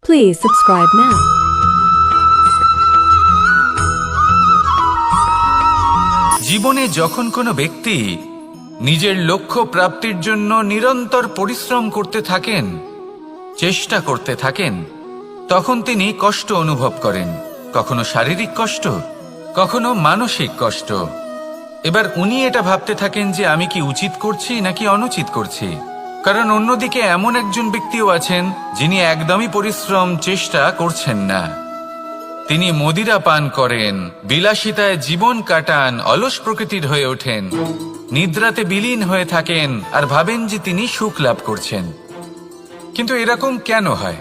Please subscribe now. জীবনে যখন কোনো ব্যক্তি নিজের লক্ষ্য প্রাপ্তির জন্য নিরন্তর পরিশ্রম করতে থাকেন, চেষ্টা করতে থাকেন, তখন তিনি কষ্ট অনুভব করেন, কখনো শারীরিক কষ্ট, কখনো মানসিক কষ্ট। এবার উনি এটা ভাবতে থাকেন যে আমি কি উচিত করছি নাকি অনুচিত করছি। কারণ অন্যদিকে এমন একজন ব্যক্তিও আছেন যিনি একদমই পরিশ্রম চেষ্টা করছেন না। তিনি মদিরা পান করেন, বিলাসিতায় জীবন কাটান, অলস প্রকৃতির হয়ে ওঠেন, নিদ্রাতে বিলীন হয়ে থাকেন আর ভাবেন যে তিনি সুখ লাভ করছেন। কিন্তু এরকম কেন হয়?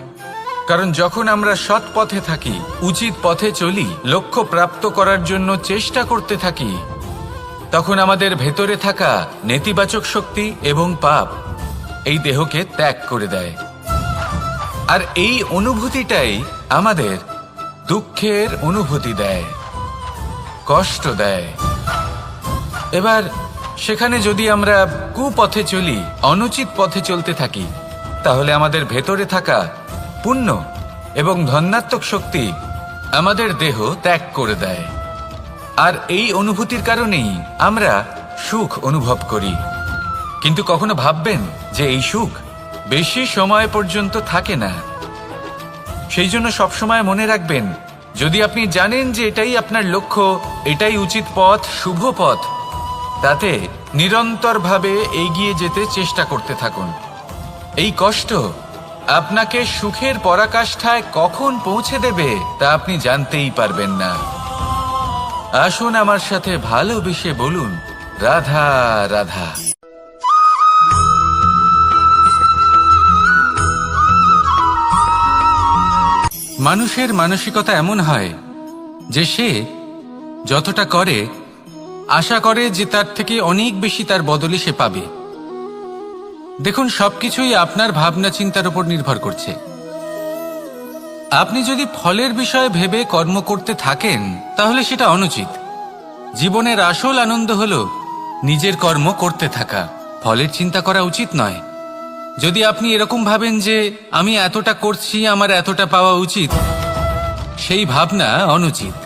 কারণ যখন আমরা সৎ পথে থাকি, উচিত পথে চলি, লক্ষ্য প্রাপ্ত করার জন্য চেষ্টা করতে থাকি, তখন আমাদের ভেতরে থাকা নেতিবাচক শক্তি এবং পাপ এই দেহকে ত্যাগ করে দেয়। আর এই অনুভূতিটাই আমাদের দুঃখের অনুভূতি দেয়, কষ্ট দেয়। এবার সেখানে যদি আমরা কুপথে চলি, অনুচিত পথে চলতে থাকি, তাহলে আমাদের ভেতরে থাকা পুণ্য এবং ধনাত্মক শক্তি আমাদের দেহ ত্যাগ করে দেয়। আর এই অনুভূতির কারণেই আমরা সুখ অনুভব করি। কিন্তু কখনো ভাববেন যে এই সুখ বেশি সময় পর্যন্ত থাকে না। সেই জন্য সবসময় মনে রাখবেন, যদি আপনি জানেন যে এটাই আপনার লক্ষ্য, এটাই উচিত পথ, শুভ পথ, তাতে নিরন্তরভাবে এগিয়ে যেতে চেষ্টা করতে থাকুন। এই কষ্ট আপনাকে সুখের পরাকাষ্ঠায় কখন পৌঁছে দেবে তা আপনি জানতেই পারবেন না। আসুন আমার সাথে ভালোবেসে বলুন, রাধা রাধা। মানুষের মানসিকতা এমন হয় যে সে যতটা করে আশা করে যে তার থেকে অনেক বেশি তার বদলে সে পাবে। দেখুন, সবকিছুই আপনার ভাবনা চিন্তার উপর নির্ভর করছে। আপনি যদি ফলের বিষয়ে ভেবে কর্ম করতে থাকেন তাহলে সেটা অনুচিত। জীবনের আসল আনন্দ হলো নিজের কর্ম করতে থাকা, ফলের চিন্তা করা উচিত নয়। যদি আপনি এরকম ভাবেন যে আমি এতটা করছি, আমার এতটা পাওয়া উচিত, সেই ভাবনা অনুচিত।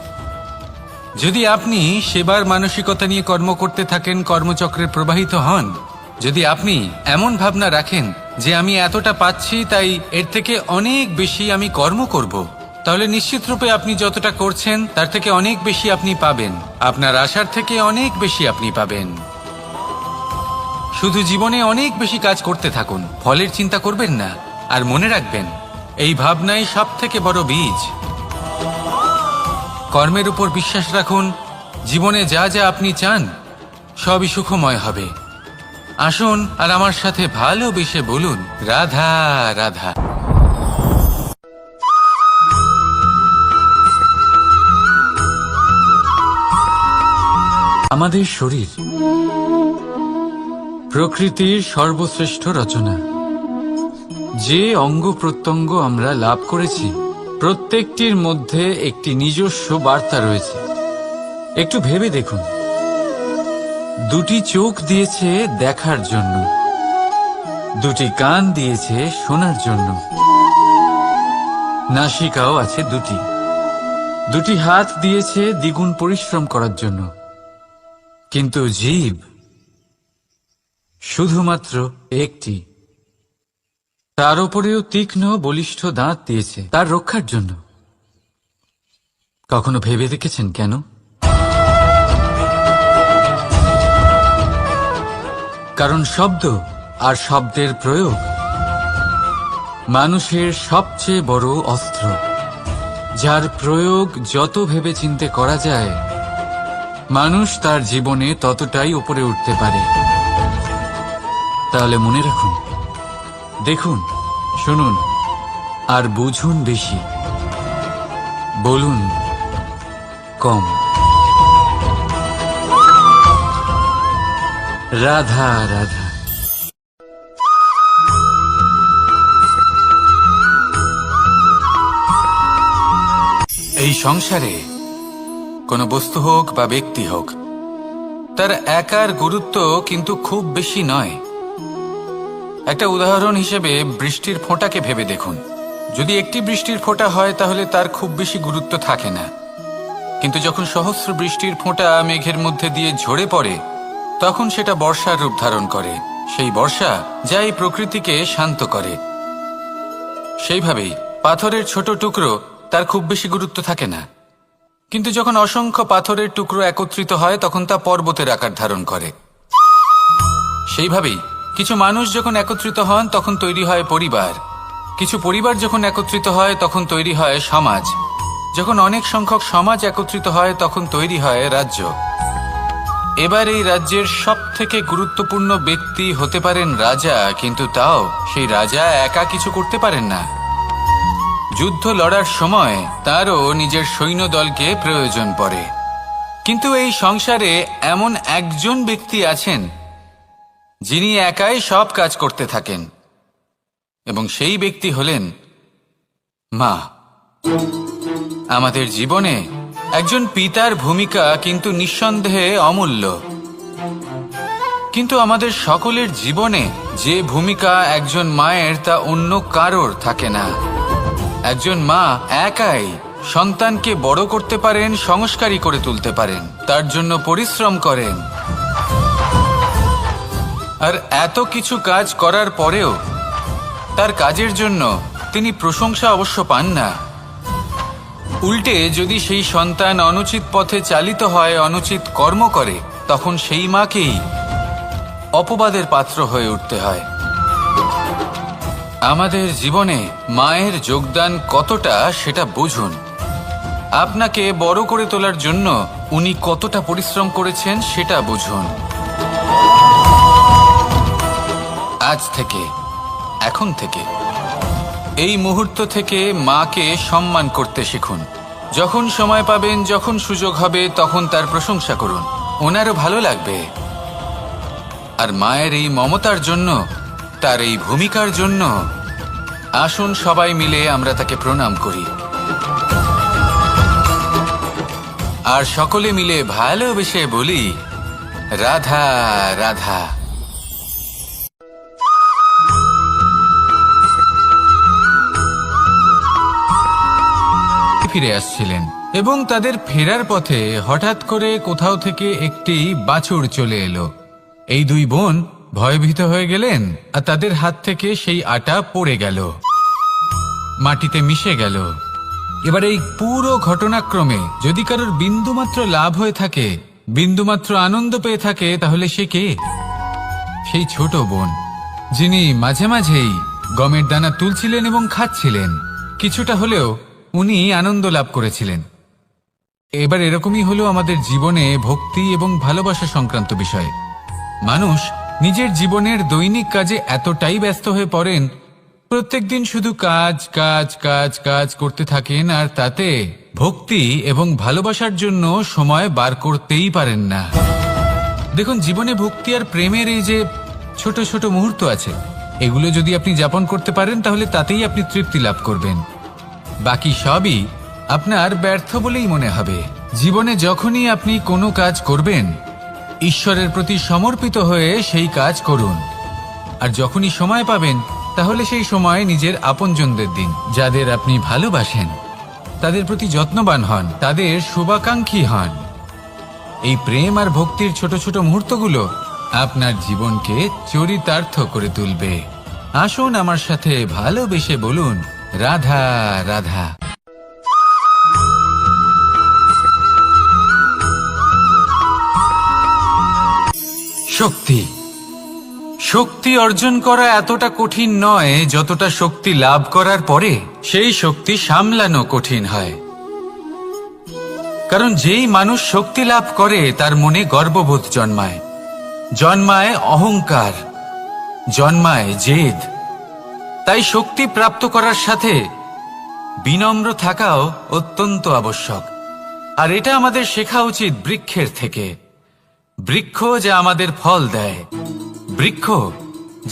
যদি আপনি সেবার মানসিকতা নিয়ে কর্ম করতে থাকেন, কর্মচক্রে প্রবাহিত হন, যদি আপনি এমন ভাবনা রাখেন যে আমি এতটা পাচ্ছি তাই এর থেকে অনেক বেশি আমি কর্ম করব, তাহলে নিশ্চিতরূপে আপনি যতটা করছেন তার থেকে অনেক বেশি আপনি পাবেন, আপনার আশার থেকে অনেক বেশি আপনি পাবেন। শুধু জীবনে অনেক বেশি কাজ করতে থাকুন, ফলের চিন্তা করবেন না। আর মনে রাখবেন, এই ভাবনাই সব থেকে বড় বীজ। কর্মের উপর বিশ্বাস রাখুন, জীবনে যা যা আপনি চান সবই সুখময় হবে। আসুন আর আমার সাথে ভালোবেসে বলুন, রাধা রাধা। আমাদের শরীর প্রকৃতির সর্বশ্রেষ্ঠ রচনা। যে অঙ্গ প্রত্যঙ্গ আমরা লাভ করেছি প্রত্যেকটির মধ্যে একটি নিজস্ব বার্তা রয়েছে। একটু ভেবে দেখুন, দুটি চোখ দিয়েছে দেখার জন্য, দুটি কান দিয়েছে শোনার জন্য, নাসিকাও আছে দুটি, দুটি হাত দিয়েছে দ্বিগুণ পরিশ্রম করার জন্য। কিন্তু জীব শুধুমাত্র একটি। তার উপরেও তীক্ষ্ণ বলিষ্ঠ দাঁত দিয়েছে তার রক্ষার জন্য। কখনো ভেবে দেখেছেন কেন? কারণ শব্দ আর শব্দের প্রয়োগ মানুষের সবচেয়ে বড় অস্ত্র, যার প্রয়োগ যত ভেবে চিন্তে করা যায় মানুষ তার জীবনে ততটাই উপরে উঠতে পারে। তাহলে মনে রাখুন, দেখুন, শুনুন আর বুঝুন বেশি, বলুন কম। রাধা রাধা। এই সংসারে কোনো বস্তু হোক বা ব্যক্তি হোক, তার একার গুরুত্ব কিন্তু খুব বেশি নয়। একটা উদাহরণ হিসেবে বৃষ্টির ফোঁটাকে ভেবে দেখুন। যদি একটি বৃষ্টির ফোঁটা হয় তাহলে তার খুব বেশি গুরুত্ব থাকে না, কিন্তু যখন সহস্র বৃষ্টির ফোঁটা মেঘের মধ্যে দিয়ে ঝরে পড়ে তখন সেটা বর্ষার রূপ ধারণ করে। সেই বর্ষা যা এই প্রকৃতিকে শান্ত করে। সেইভাবেই পাথরের ছোট টুকরো তার খুব বেশি গুরুত্ব থাকে না, কিন্তু যখন অসংখ্য পাথরের টুকরো একত্রিত হয় তখন তা পর্বতের আকার ধারণ করে। সেইভাবেই কিছু মানুষ যখন একত্রিত হন তখন তৈরি হয় পরিবার, কিছু পরিবার যখন একত্রিত হয় তখন তৈরি হয় সমাজ, যখন অনেক সংখ্যক সমাজ একত্রিত হয় তখন তৈরি হয় রাজ্য। এবার এই রাজ্যের সবথেকে গুরুত্বপূর্ণ ব্যক্তি হতে পারেন রাজা, কিন্তু তাও সেই রাজা একা কিছু করতে পারেন না। যুদ্ধ লড়ার সময় তারও নিজের সৈন্যদলকে প্রয়োজন পড়ে। কিন্তু এই সংসারে এমন একজন ব্যক্তি আছেন যিনি একাই সব কাজ করতে থাকেন, এবং সেই ব্যক্তি হলেন মা। আমাদের জীবনে একজন পিতার ভূমিকা কিন্তু নিঃসন্দেহে অমূল্য, কিন্তু আমাদের সকলের জীবনে যে ভূমিকা একজন মায়ের তা অন্য কারোর থাকে না। একজন মা একাই সন্তানকে বড় করতে পারেন, সংস্কারী করে তুলতে পারেন, তার জন্য পরিশ্রম করেন। আর এত কিছু কাজ করার পরেও তার কাজের জন্য তিনি প্রশংসা অবশ্য পান না। উল্টে যদি সেই সন্তান অনুচিত পথে চালিত হয়, অনুচিত কর্ম করে, তখন সেই মাকেই অপবাদের পাত্র হয়ে উঠতে হয়। আমাদের জীবনে মায়ের যোগদান কতটা সেটা বুঝুন। আপনাকে বড় করে তোলার জন্য উনি কতটা পরিশ্রম করেছেন সেটা বুঝুন। আজ থেকে, এখন থেকে, এই মুহূর্ত থেকে মাকে সম্মান করতে শিখুন। যখন সময় পাবেন, যখন সুযোগ হবে, তখন তার প্রশংসা করুন, ওনারও ভালো লাগবে। আর মায়ের এই মমতার জন্য, তার এই ভূমিকার জন্য আসুন সবাই মিলে আমরা তাকে প্রণাম করি, আর সকলে মিলে ভালোবেসে বলি, রাধা রাধা। ফিরে আসছিলেন এবং তাদের ফেরার পথে হঠাৎ করে কোথাও থেকে একটি বাছুর চলে এলো। এই দুই বোন ভয়ভীত হয়ে গেলেন, আর তাদের হাত থেকে সেই আটা পড়ে গেল, মাটিতে মিশে গেল। এবার এই পুরো ঘটনাক্রমে যদি কারোর বিন্দুমাত্র লাভ হয়ে থাকে, বিন্দুমাত্র আনন্দ পেয়ে থাকে, তাহলে সে কে? সেই ছোট বোন, যিনি মাঝে মাঝেই গমের দানা তুলছিলেন এবং খাচ্ছিলেন। কিছুটা হলেও উনি আনন্দ লাভ করেছিলেন। এবার এরকমই হলো আমাদের জীবনে ভক্তি এবং ভালোবাসা সংক্রান্ত বিষয়ে। মানুষ নিজের জীবনের দৈনিক কাজে এতটাই ব্যস্ত হয়ে পড়েন, প্রত্যেকদিন শুধু কাজ কাজ কাজ কাজ করতে থাকেন, আর তাতে ভক্তি এবং ভালোবাসার জন্য সময় বার করতেই পারেন না। দেখুন, জীবনে ভক্তি আর প্রেমের এই যে ছোট ছোট মুহূর্ত আছে, এগুলো যদি আপনি যাপন করতে পারেন তাহলে তাতেই আপনি তৃপ্তি লাভ করবেন। বাকি সবই আপনার ব্যর্থ বলেই মনে হবে। জীবনে যখনই আপনি কোনো কাজ করবেন, ঈশ্বরের প্রতি সমর্পিত হয়ে সেই কাজ করুন। আর যখনই সময় পাবেন, তাহলে সেই সময় নিজের আপনজনদের দিন, যাদের আপনি ভালোবাসেন, তাদের প্রতি যত্নবান হন, তাদের শুভাকাঙ্ক্ষী হন। এই প্রেম আর ভক্তির ছোট ছোট মুহূর্তগুলো আপনার জীবনকে চরিতার্থ করে তুলবে। আসুন আমার সাথে ভালোবেসে বলুন, রাধা রাধা। শক্তি শক্তি অর্জন করা এতটা কঠিন নয় যতটা শক্তি লাভ করার পরে সেই শক্তি সামলানো কঠিন হয়। কারণ যেই মানুষ শক্তি লাভ করে তার মনে গর্ববোধ জন্মায়, জন্মায় অহংকার, জন্মায় জেদ। তাই শক্তি প্রাপ্ত করার সাথে বিনম্র থাকাও অত্যন্ত আবশ্যক। আর এটা আমাদের শেখা উচিত বৃক্ষের থেকে। বৃক্ষ যা আমাদের ফল দেয়, বৃক্ষ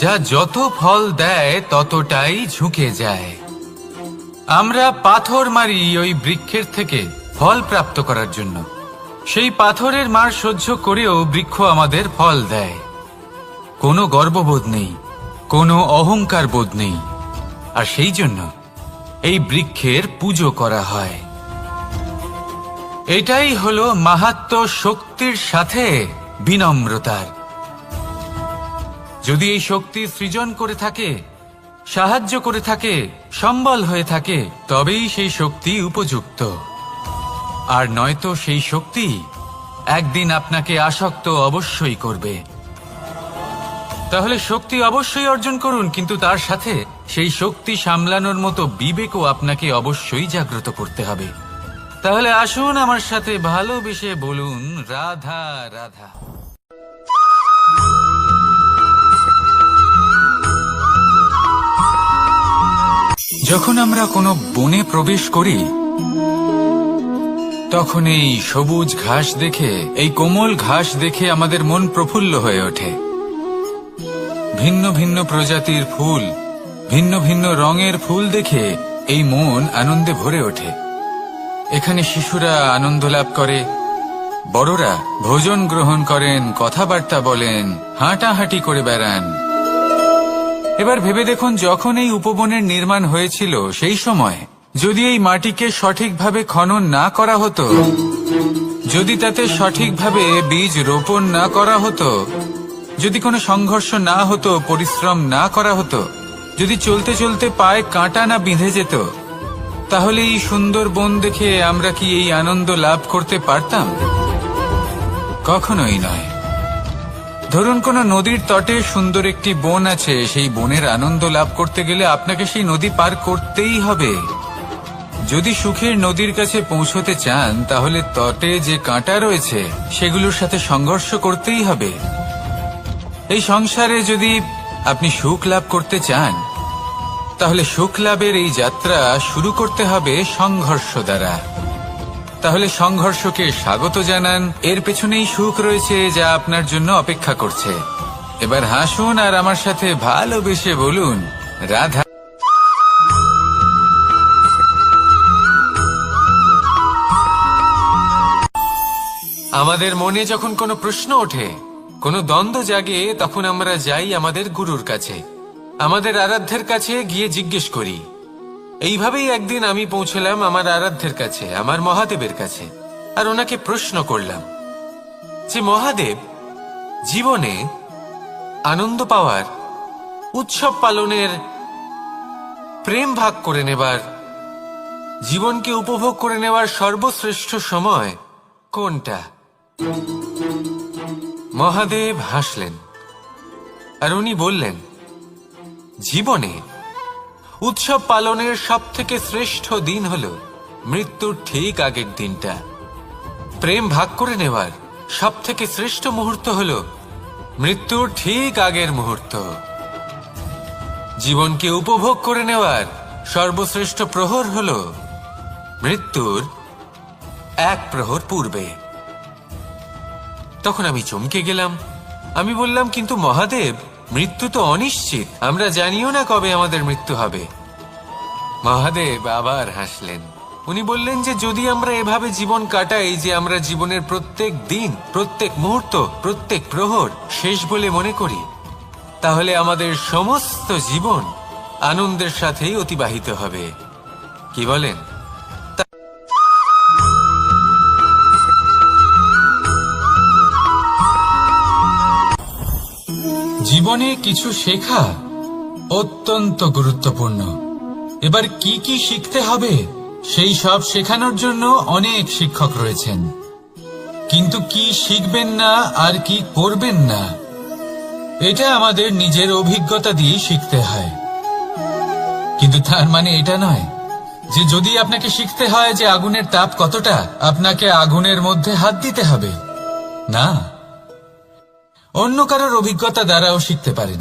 যা যত ফল দেয় ততটাই ঝুঁকে যায়। আমরা পাথর মারি ওই বৃক্ষের থেকে ফল প্রাপ্ত করার জন্য। সেই পাথরের মার সহ্য করেও বৃক্ষ আমাদের ফল দেয়। কোনো গর্ববোধ নেই, কোনো অহংকার বোধ নেই। আর সেই জন্য এই বৃক্ষের পুজো করা হয়। এটাই হলো মাহাত্ম্য শক্তির সাথে বিনম্রতার। যদি এই শক্তি সৃজন করে থাকে, সাহায্য করে থাকে, সম্বল হয়ে থাকে, তবেই সেই শক্তি উপযুক্ত। আর নয়তো সেই শক্তি একদিন আপনাকে আসক্ত অবশ্যই করবে। তাহলে শক্তি অবশ্যই অর্জন করুন, কিন্তু তার সাথে সেই শক্তি সামলানোর মতো বিবেকও আপনাকে অবশ্যই জাগ্রত করতে হবে। তাহলে আসুন আমার সাথে ভালোবেসে বলুন, রাধা রাধা। যখন আমরা কোনো বনে প্রবেশ করি, তখন এই সবুজ ঘাস দেখে, এই কোমল ঘাস দেখে আমাদের মন প্রফুল্ল হয়ে ওঠে। ভিন্ন ভিন্ন প্রজাতির ফুল, ভিন্ন ভিন্ন রঙের ফুল দেখে এই মন আনন্দে ভরে ওঠে। এখানে শিশুরা আনন্দ লাভ করে, বড়রা ভোজন গ্রহণ করেন, কথাবার্তা বলেন, হাঁটাহাঁটি করে বেড়ান। এবার ভেবে দেখুন, যখন এই উপবনের নির্মাণ হয়েছিল সেই সময় যদি এই মাটিকে সঠিকভাবে খনন না করা হতো, যদি তাতে সঠিকভাবে বীজ রোপণ না করা হতো, যদি কোনো সংঘর্ষ না হতো, পরিশ্রম না করা হতো, যদি চলতে চলতে পায়ে কাঁটা না বিঁধে যেত, তাহলে এই সুন্দর বন দেখে আমরা কি এই আনন্দ লাভ করতে পারতাম? কখনোই নয়। ধরুন কোনো নদীর তটে সুন্দর একটি বন আছে, সেই বনের আনন্দ লাভ করতে গেলে আপনাকে সেই নদী পার করতেই হবে। যদি সুখের নদীর কাছে পৌঁছতে চান, তাহলে তটে যে কাঁটা রয়েছে সেগুলোর সাথে সংঘর্ষ করতেই হবে। এই সংসারে যদি আপনি সুখ লাভ করতে চান, তাহলে সুখ লাভের এই যাত্রা শুরু করতে হবে সংঘর্ষ দ্বারা। তাহলে সংঘর্ষকে স্বাগত জানান, এর পেছনেই সুখ রয়েছে যা আপনার জন্য অপেক্ষা করছে। এবার হাসুন আর আমার সাথে ভালোবেসে বলুন, রাধা। আমাদের মনে যখন কোনো প্রশ্ন ওঠে, কোনো দ্বন্দ্ব জাগে, তখন আমরা যাই আমাদের গুরুর কাছে, আমাদের আরাধ্যের কাছে গিয়ে জিজ্ঞেস করি। এইভাবেই একদিন আমি পৌঁছলাম আমার আরাধ্যের কাছে, আমার মহাদেবের কাছে, আর ওনাকে প্রশ্ন করলাম যে মহাদেব, জীবনে আনন্দ পাওয়ার, উৎসব পালনের, প্রেম ভাগ করে নেবার, জীবনকে উপভোগ করে নেওয়ার সর্বশ্রেষ্ঠ সময় কোনটা? মহাদেব হাসলেন আর উনি বললেন, জীবনে উৎসব পালনের সবথেকে শ্রেষ্ঠ দিন হল মৃত্যুর ঠিক আগের দিনটা। প্রেম ভাগ করে নেওয়ার সবথেকে শ্রেষ্ঠ মুহূর্ত হল মৃত্যুর ঠিক আগের মুহূর্ত। জীবনকে উপভোগ করে নেওয়ার সর্বশ্রেষ্ঠ প্রহর হল মৃত্যুর এক প্রহর পূর্বে। তখন আমি চমকে গেলাম। আমি বললাম, কিন্তু মহাদেব, মৃত্যু তো অনিশ্চিত, আমরা জানিও না কবে আমাদের মৃত্যু হবে। মহাদেব আবার হাসলেন। উনি বললেন যে যদি আমরা এভাবে জীবন কাটাই যে আমরা জীবনের প্রত্যেক দিন, প্রত্যেক মুহূর্ত, প্রত্যেক প্রহর শেষ বলে মনে করি, তাহলে আমাদের সমস্ত জীবন আনন্দের সাথেই অতিবাহিত হবে। কি বলেন? জীবনে কিছু শেখা অত্যন্ত গুরুত্বপূর্ণ। এবার কি কি শিখতে হবে সেই সব শেখানোর জন্য অনেক শিক্ষক রয়েছেন, কিন্তু কি শিখবেন না আর কি করবেন না, এটা আমাদের নিজের অভিজ্ঞতা দিয়ে শিখতে হয়। কিন্তু তার মানে এটা নয় যে যদি আপনাকে শিখতে হয় যে আগুনের তাপ কতটা, আপনাকে আগুনের মধ্যে হাত দিতে হবে। না, অন্য কারোর অভিজ্ঞতা দ্বারাও শিখতে পারেন।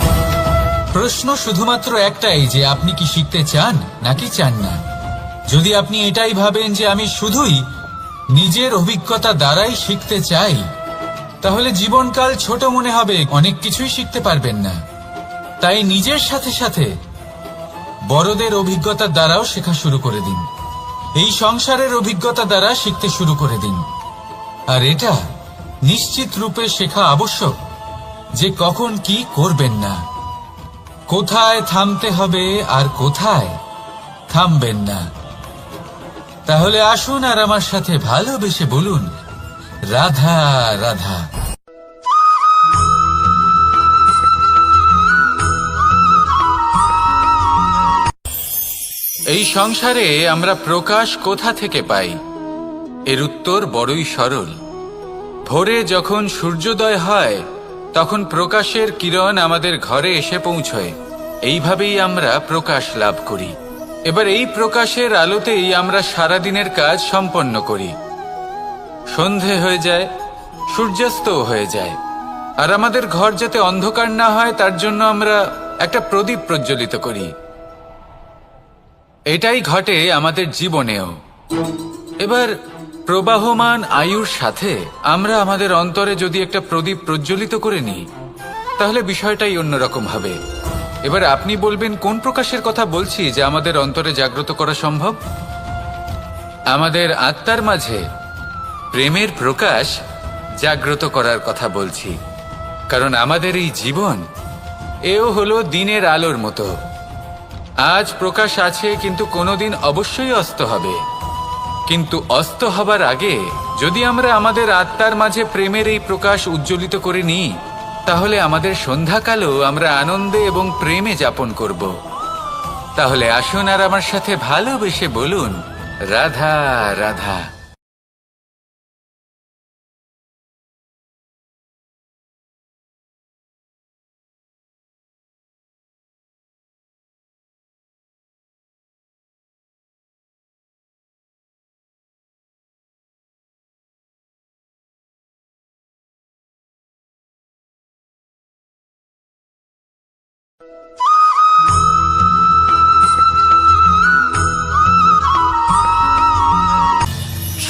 প্রশ্ন শুধুমাত্র একটাই যে আপনি কি শিখতে চান নাকি চান না। যদি আপনি এটাই ভাবেন যে আমি শুধুই নিজের অভিজ্ঞতা দ্বারাই শিখতে চাই, তাহলে জীবনকাল ছোট মনে হবে, অনেক কিছুই শিখতে পারবেন না। তাই নিজের সাথে সাথে বড়দের অভিজ্ঞতা দ্বারাও শেখা শুরু করে দিন। এই সংসারের অভিজ্ঞতা দ্বারা শিখতে শুরু করে দিন। আর এটা নিশ্চিত রূপে শেখা আবশ্যক যে কখন কি করবেন না, কোথায় থামতে হবে আর কোথায় থামবেন না। তাহলে আসুন আর আমার সাথে ভালোবেসে বলুন, রাধা রাধা। এই সংসারে আমরা প্রকাশ কোথা থেকে পাই? এর উত্তর বড়ই সরল। ভোরে যখন সূর্যোদয় হয় তখন প্রকাশের কিরণ আমাদের ঘরে এসে পৌঁছয়। এইভাবেই আমরা প্রকাশ লাভ করি। এবার এই প্রকাশের আলোতেই আমরা সারাদিনের কাজ সম্পন্ন করি। সন্ধে হয়ে যায়, সূর্যাস্তও হয়ে যায়, আর আমাদের ঘর যাতে অন্ধকার না হয় তার জন্য আমরা একটা প্রদীপ প্রজ্বলিত করি। এটাই ঘটে আমাদের জীবনেও। এবার প্রবাহমান আয়ুর সাথে আমরা আমাদের অন্তরে যদি একটা প্রদীপ প্রজ্বলিত করে নিই তাহলে বিষয়টাই অন্যরকম হবে। এবার আপনি বলবেন কোন প্রকাশের কথা বলছি যা আমাদের অন্তরে জাগ্রত করা সম্ভব? আমাদের আত্মার মাঝে প্রেমের প্রকাশ জাগ্রত করার কথা বলছি। কারণ আমাদের এই জীবন এও হলো দিনের আলোর মতো। আজ প্রকাশ আছে, কিন্তু কোনোদিন অবশ্যই অস্ত হবে। কিন্তু অস্ত হবার আগে যদি আমরা আমাদের আত্মার মাঝে প্রেমের এই প্রকাশ উজ্জ্বলিত করে নিই তাহলে আমাদের সন্ধ্যাকালও আমরা আনন্দে এবং প্রেমে যাপন করব। তাহলে আসুন আর আমার সাথে ভালোবেসে বলুন, রাধা রাধা।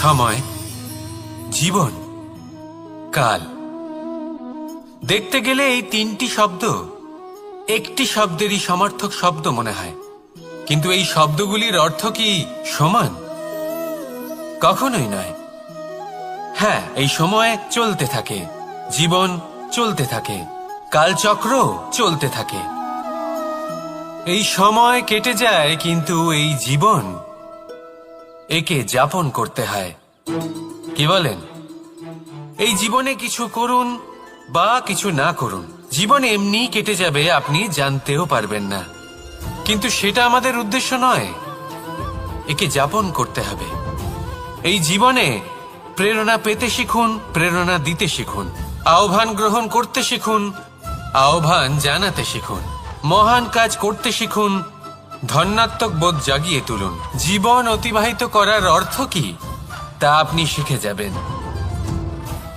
সময়, জীবন, কাল। দেখতে গেলে এই তিনটি শব্দ একটি শব্দেরই সমার্থক শব্দ মনে হয়, কিন্তু এই শব্দগুলির অর্থ কি সমান? কখনোই নয়। হ্যাঁ, এই সময় চলতে থাকে, জীবন চলতে থাকে, কালচক্র চলতে থাকে। এই সময় কেটে যায়, কিন্তু এই জীবন একে যাপন করতে হয়। কি বলেন? এই জীবনে কিছু করুন বা কিছু না করুন, জীবন এমনি কেটে যাবে, আপনি জানতেও পারবেন না। কিন্তু সেটা আমাদের উদ্দেশ্য নয়, একে যাপন করতে হবে। এই জীবনে প্রেরণা পেতে শিখুন, প্রেরণা দিতে শিখুন, আহ্বান গ্রহণ করতে শিখুন, আহ্বান জানাতে শিখুন, মহান কাজ করতে শিখুন, ধন্যাত্মক বোধ জাগিয়ে তুলুন। জীবন অতিবাহিত করার অর্থ কি তা আপনি শিখে যাবেন।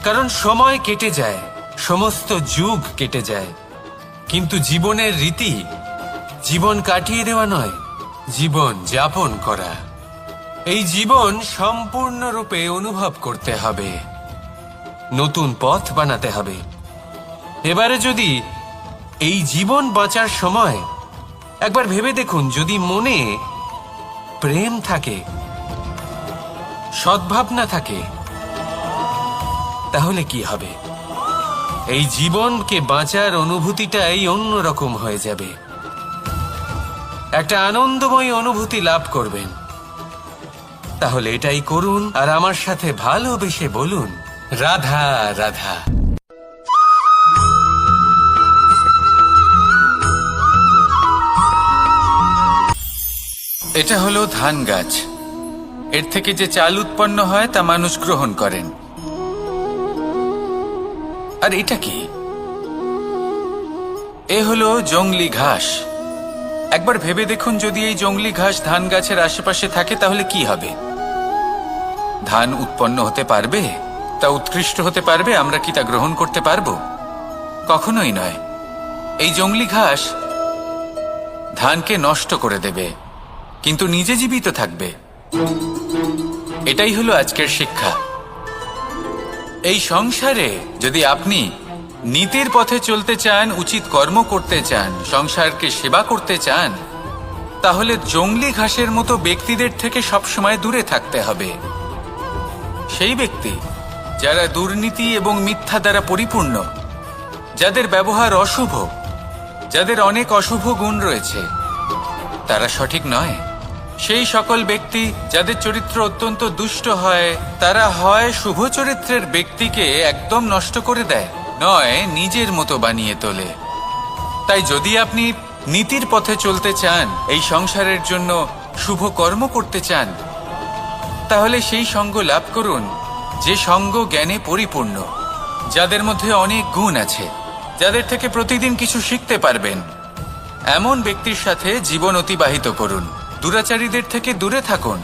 কারণ সময় কেটে যায়, সমস্ত যুগ কেটে যায়, কিন্তু জীবনের রীতি জীবন কাটিয়ে দেওয়া নয়, জীবন যাপন করা। এই জীবন সম্পূর্ণরূপে অনুভব করতে হবে, নতুন পথ বানাতে হবে। এবারে যদি এই জীবন বাঁচার সময় একবার ভেবে দেখুন, যদি মনে প্রেম থাকে, সদ্ভাবনা থাকে, তাহলে কি হবে? এই জীবনকে বাঁচার অনুভূতিটাই অন্যরকম হয়ে যাবে, একটা আনন্দময় অনুভূতি লাভ করবেন। তাহলে এটাই করুন আর আমার সাথে ভালোবেসে বলুন, রাধা রাধা। এটা হলো ধান গাছ। এর থেকে যে চাল উৎপন্ন হয় তা মানুষ গ্রহণ করেন। আর এটা কি? এ হলো জংলি ঘাস। একবার ভেবে দেখুন, যদি এই জংলি ঘাস ধান গাছের আশেপাশে থাকে তাহলে কি হবে? ধান উৎপন্ন হতে পারবে? তা উৎকৃষ্ট হতে পারবে? আমরা কি তা গ্রহণ করতে পারবো? কখনোই নয়। এই জংলি ঘাস ধানকে নষ্ট করে দেবে, কিন্তু নিজে জীবিত থাকবে। এটাই হলো আজকের শিক্ষা। এই সংসারে যদি আপনি নীতির পথে চলতে চান, উচিত কর্ম করতে চান, সংসারকে সেবা করতে চান, তাহলে জংলি ঘাসের মতো ব্যক্তিদের থেকে সবসময় দূরে থাকতে হবে। সেই ব্যক্তি যারা দুর্নীতি এবং মিথ্যা দ্বারা পরিপূর্ণ, যাদের ব্যবহার অশুভ, যাদের অনেক অশুভ গুণ রয়েছে, তারা সঠিক নয়। সেই সকল ব্যক্তি যাদের চরিত্র অত্যন্ত দুষ্ট হয়, তারা হয় শুভ চরিত্রের ব্যক্তিকে একদম নষ্ট করে দেয়, নয় নিজের মতো বানিয়ে তোলে। তাই যদি আপনি নীতির পথে চলতে চান, এই সংসারের জন্য শুভ কর্ম করতে চান, তাহলে সেই সঙ্গ লাভ করুন যে সঙ্গ জ্ঞানে পরিপূর্ণ, যাদের মধ্যে অনেক গুণ আছে, যাদের থেকে প্রতিদিন কিছু শিখতে পারবেন। এমন ব্যক্তির সাথে জীবন অতিবাহিত করুন, দুরাচারীদের থেকে দূরে থাকুন।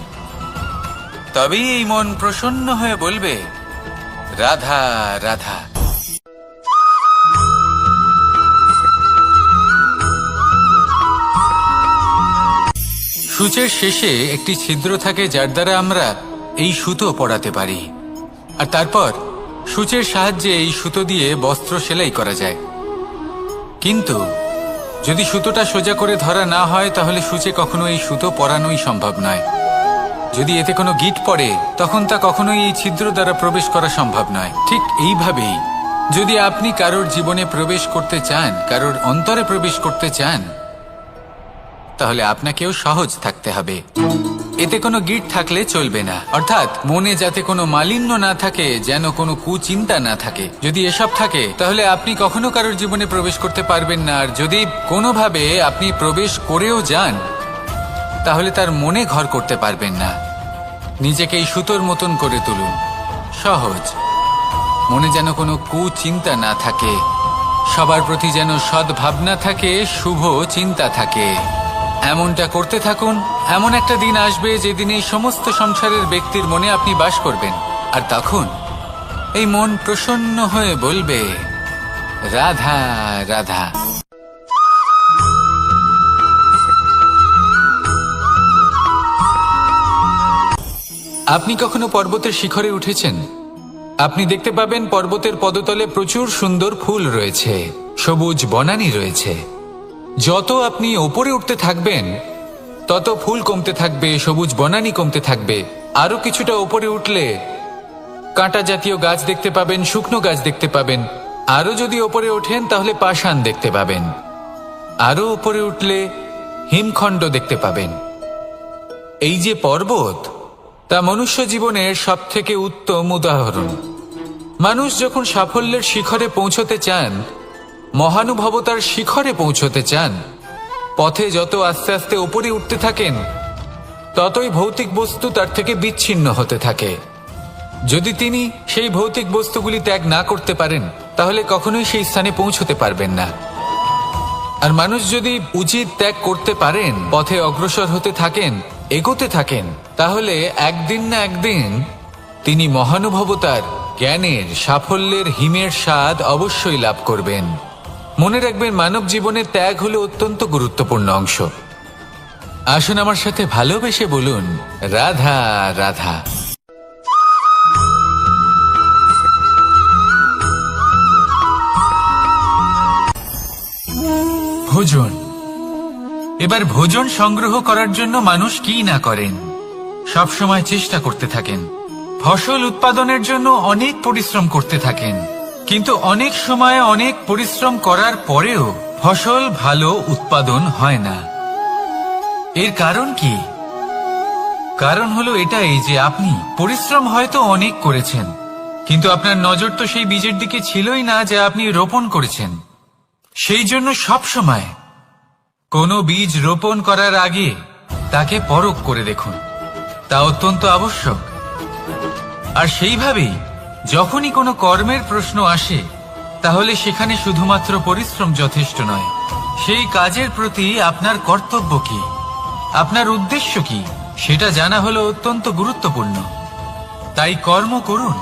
তবেই এই মন প্রসন্ন হয়ে বলবে, রাধা রাধা। সূচের শেষে একটি ছিদ্র থাকে, যার দ্বারা আমরা এই সুতো পরাতে পারি, আর তারপর সূচের সাহায্যে এই সুতো দিয়ে বস্ত্র সেলাই করা যায়। কিন্তু যদি সুতোটা সোজা করে ধরা না হয়, তাহলে সূচে কখনো এই সুতো পরানোই সম্ভব নয়। যদি এতে কোনো গিঁট পড়ে, তখন তা কখনোই এই ছিদ্র দ্বারা প্রবেশ করা সম্ভব নয়। ঠিক এইভাবেই যদি আপনি কারোর জীবনে প্রবেশ করতে চান, কারোর অন্তরে প্রবেশ করতে চান, তাহলে আপনাকেও সহজ থাকতে হবে। এতে কোনো গিঁট থাকলে চলবে না, অর্থাৎ মনে যাতে কোনো মালিন্য না থাকে, যেন কোনো কুচিন্তা না থাকে। যদি এসব থাকে, তাহলে আপনি কখনো কারোর জীবনে প্রবেশ করতে পারবেন না। আর যদি কোনোভাবে আপনি প্রবেশ করেও যান, তাহলে তার মনে ঘর করতে পারবেন না। নিজেকে এই সুতোর মতন করে তুলুন, সহজ। মনে যেন কোনো কুচিন্তা না থাকে, সবার প্রতি যেন সদ্ভাবনা থাকে, শুভ চিন্তা থাকে। এমনটা করতে থাকুন। এমন একটা দিন আসবে যেদিন এই সমস্ত সংসারের ব্যক্তির মনে আপনি বাস করবেন, আর তখন এই মন প্রসন্ন হয়ে বলবে, রাধা রাধা। আপনি কখনো পর্বতের শিখরে উঠেছেন? আপনি দেখতে পাবেন পর্বতের পদতলে প্রচুর সুন্দর ফুল রয়েছে, সবুজ বনানী রয়েছে। যত আপনি ওপরে উঠতে থাকবেন, তত ফুল কমতে থাকবে, সবুজ বনানী কমতে থাকবে। আরো কিছুটা ওপরে উঠলে কাঁটা জাতীয় গাছ দেখতে পাবেন, শুকনো গাছ দেখতে পাবেন। আরো যদি ওপরে ওঠেন, তাহলে পাষাণ দেখতে পাবেন। আরো ওপরে উঠলে হিমখণ্ড দেখতে পাবেন। এই যে পর্বত, তা মনুষ্য জীবনের সবথেকে উত্তম উদাহরণ। মানুষ যখন সাফল্যের শিখরে পৌঁছতে চান, মহানুভবতার শিখরে পৌঁছতে চান, পথে যত আস্তে আস্তে উপরে উঠতে থাকেন, ততই ভৌতিক বস্তু তার থেকে বিচ্ছিন্ন হতে থাকে। যদি তিনি সেই ভৌতিক বস্তুগুলি ত্যাগ না করতে পারেন, তাহলে কখনোই সেই স্থানে পৌঁছতে পারবেন না। আর মানুষ যদি উচিত ত্যাগ করতে পারেন, পথে অগ্রসর হতে থাকেন, এগোতে থাকেন, তাহলে একদিন না একদিন তিনি মহানুভবতার, জ্ঞানের, সাফল্যের হিমের স্বাদ অবশ্যই লাভ করবেন। মনে রাখবেন, মানব জীবনে ত্যাগ হলো অত্যন্ত গুরুত্বপূর্ণ অংশ। আসুন আমার সাথে ভালোবেসে বলুন, রাধা রাধা। ভোজন। এবার ভোজন সংগ্রহ করার জন্য মানুষ কি না করেন, সবসময় চেষ্টা করতে থাকেন। ফসল উৎপাদনের জন্য অনেক পরিশ্রম করতে থাকেন, কিন্তু অনেক সময় অনেক পরিশ্রম করার পরেও ফসল ভালো উৎপাদন হয় না। এর কারণ কি? কারণ হলো এটাই যে আপনি পরিশ্রম হয়তো অনেক করেছেন, কিন্তু আপনার নজর তো সেই বীজের দিকে ছিলই না যা আপনি রোপণ করেছেন। সেই জন্য সব সময় কোনো বীজ রোপণ করার আগে তাকে পরখ করে দেখুন, তা অত্যন্ত আবশ্যক। আর সেইভাবেই যখনই কোনো কর্মের প্রশ্ন আসে, তাহলে সেখানে শুধুমাত্র পরিশ্রম যথেষ্ট নয়। সেই কাজের প্রতি আপনার কর্তব্য কি, আপনার উদ্দেশ্য কি, সেটা জানা হলো অত্যন্ত গুরুত্বপূর্ণ। তাই কর্ম করুন,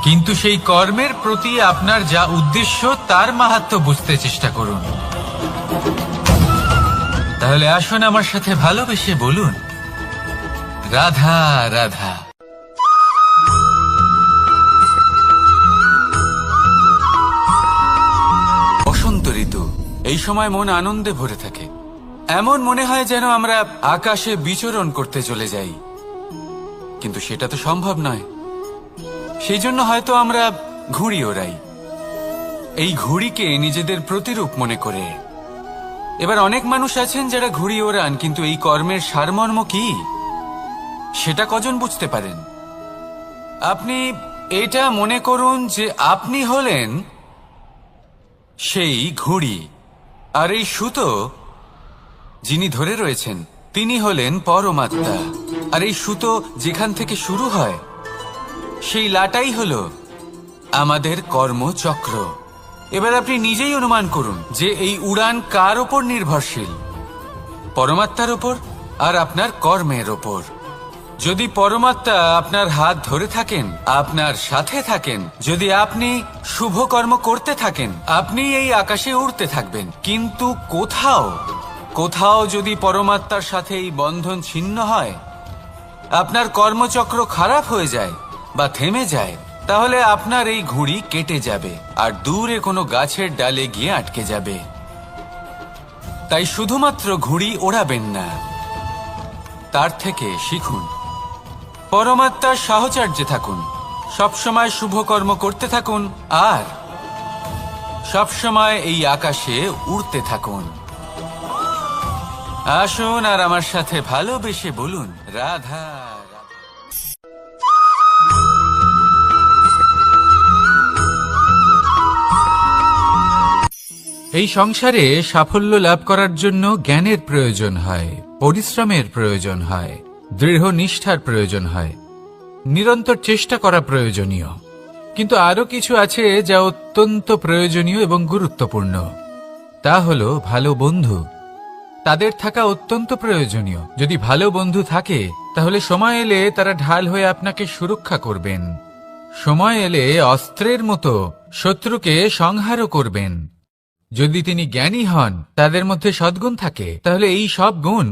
কিন্তু সেই কর্মের প্রতি আপনার যা উদ্দেশ্য, তার মাহাত্ম্য বুঝতে চেষ্টা করুন। তাহলে আসুন আমার সাথে ভালোবেসে বলুন, রাধা রাধা। বসন্ত ঋতু, এই সময় মন আনন্দে ভরে থাকে। এমন মনে হয় যেন আমরা আকাশে বিচরণ করতে চলে যাই, কিন্তু সেটা তো সম্ভব নয়। সেই জন্য হয়তো আমরা ঘুড়ি ওড়াই, এই ঘুড়িকে নিজেদের প্রতিরূপ মনে করে। এবার অনেক মানুষ আছেন যারা ঘুড়ি ওড়ান, কিন্তু এই কর্মের সারমর্ম কি সেটা কজন বুঝতে পারেন? আপনি এটা মনে করুন যে আপনি হলেন সেই ঘুড়ি, আর এই সুতো যিনি ধরে রয়েছেন তিনি হলেন পরমাত্মা। আর এই সুতো যেখান থেকে শুরু হয় সেই লাটাই হলো আমাদের কর্মচক্র। এবার আপনি নিজেই অনুমান করুন যে এই উড়ান কার ওপর নির্ভরশীল, পরমাত্মার ওপর আর আপনার কর্মের ওপর। যদি পরমাত্মা আপনার হাত ধরে থাকেন, আপনার সাথে থাকেন, যদি আপনি শুভ কর্ম করতে থাকেন, আপনি এই আকাশে উড়তে থাকবেন। কিন্তু কোথাও যদি পরমাত্মার সাথে এই বন্ধন ছিন্ন হয়, আপনার কর্মচক্র খারাপ হয়ে যায় বা থেমে যায়, তাহলে আপনার এই ঘুড়ি কেটে যাবে আর দূরে কোনো গাছের ডালে গিয়ে আটকে যাবে। তাই শুধুমাত্র ঘুড়ি ওড়াবেন না, তার থেকে শিখুন, পরমাত্মার সাহচর্যে থাকুন, সবসময় শুভ কর্ম করতে থাকুন আর সবসময় এই আকাশে উড়তে থাকুন। আসুন আর আমার সাথে ভালোবেসে বলুন, রাধা। এই সংসারে সাফল্য লাভ করার জন্য জ্ঞানের প্রয়োজন হয়, পরিশ্রমের প্রয়োজন হয়, দৃঢ় নিষ্ঠার প্রয়োজন হয়, নিরন্তর চেষ্টা করা প্রয়োজনীয়। কিন্তু আরো কিছু আছে যা অত্যন্ত প্রয়োজনীয় এবং গুরুত্বপূর্ণ। তা হলো ভালো বন্ধু। তাদের থাকা অত্যন্ত প্রয়োজনীয়। যদি ভালো বন্ধু থাকে তাহলে সময় এলে তারা ঢাল হয়ে আপনাকে সুরক্ষা করবেন। সময় এলে অস্ত্রের মতো শত্রুকে সংহারও করবেন। যদি তিনি জ্ঞানী হন, তাদের মধ্যে সদ্গুণ থাকে, তাহলে এই সব গুণ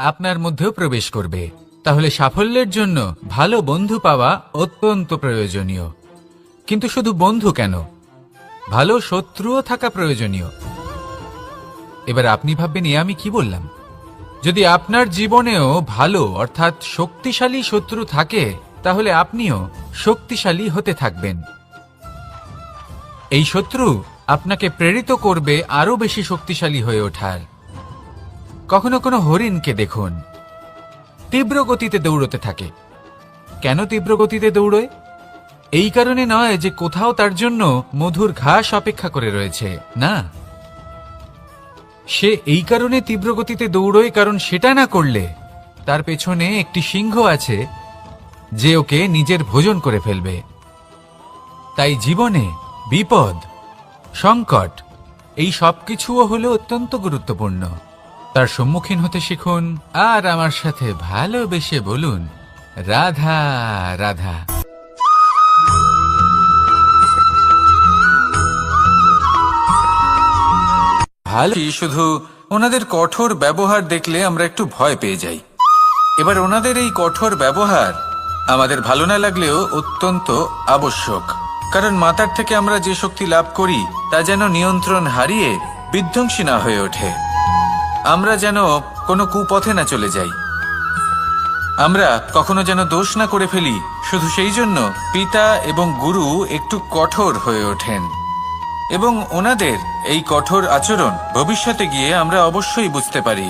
আপনার মধ্যেও প্রবেশ করবে। তাহলে সাফল্যের জন্য ভালো বন্ধু পাওয়া অত্যন্ত প্রয়োজনীয়। কিন্তু শুধু বন্ধু কেন, ভালো শত্রুও থাকা প্রয়োজনীয়। এবার আপনি ভাববেন, এ আমি কি বললাম? যদি আপনার জীবনেও ভালো অর্থাৎ শক্তিশালী শত্রু থাকে, তাহলে আপনিও শক্তিশালী হতে থাকবেন। এই শত্রু আপনাকে প্রেরিত করবে আরো বেশি শক্তিশালী হয়ে ওঠার। কখনো কোনো হরিণকে দেখুন, তীব্র গতিতে দৌড়তে থাকে। কেন তীব্র গতিতে দৌড়য়? এই কারণে নয় যে কোথাও তার জন্য মধুর ঘাস অপেক্ষা করে রয়েছে, না। সে এই কারণে তীব্র গতিতে দৌড়য় কারণ সেটা না করলে তার পেছনে একটি সিংহ আছে যে ওকে নিজের ভোজন করে ফেলবে। তাই জীবনে বিপদ, সংকট, এই সবকিছুও হলো অত্যন্ত গুরুত্বপূর্ণ। তার সম্মুখীন হতে শিখুন আর আমার সাথে ভালোবেসে বলুন, রাধা রাধা। ভালো, শুধু ওনাদের কঠোর ব্যবহার দেখলে আমরা একটু ভয় পেয়ে যাই। এবার ওনাদের এই কঠোর ব্যবহার আমাদের ভালো না লাগলেও অত্যন্ত আবশ্যক, কারণ মাতার থেকে আমরা যে শক্তি লাভ করি তা যেন নিয়ন্ত্রণ হারিয়ে বিধ্বংসী না হয়ে ওঠে। আমরা যেন কোনো কুপথে না চলে যাই, আমরা কখনো যেন দোষ না করে ফেলি। শুধু সেই জন্য পিতা এবং গুরু একটু কঠোর হয়ে ওঠেন, এবং ওনাদের এই কঠোর আচরণ ভবিষ্যতে গিয়ে আমরা অবশ্যই বুঝতে পারি।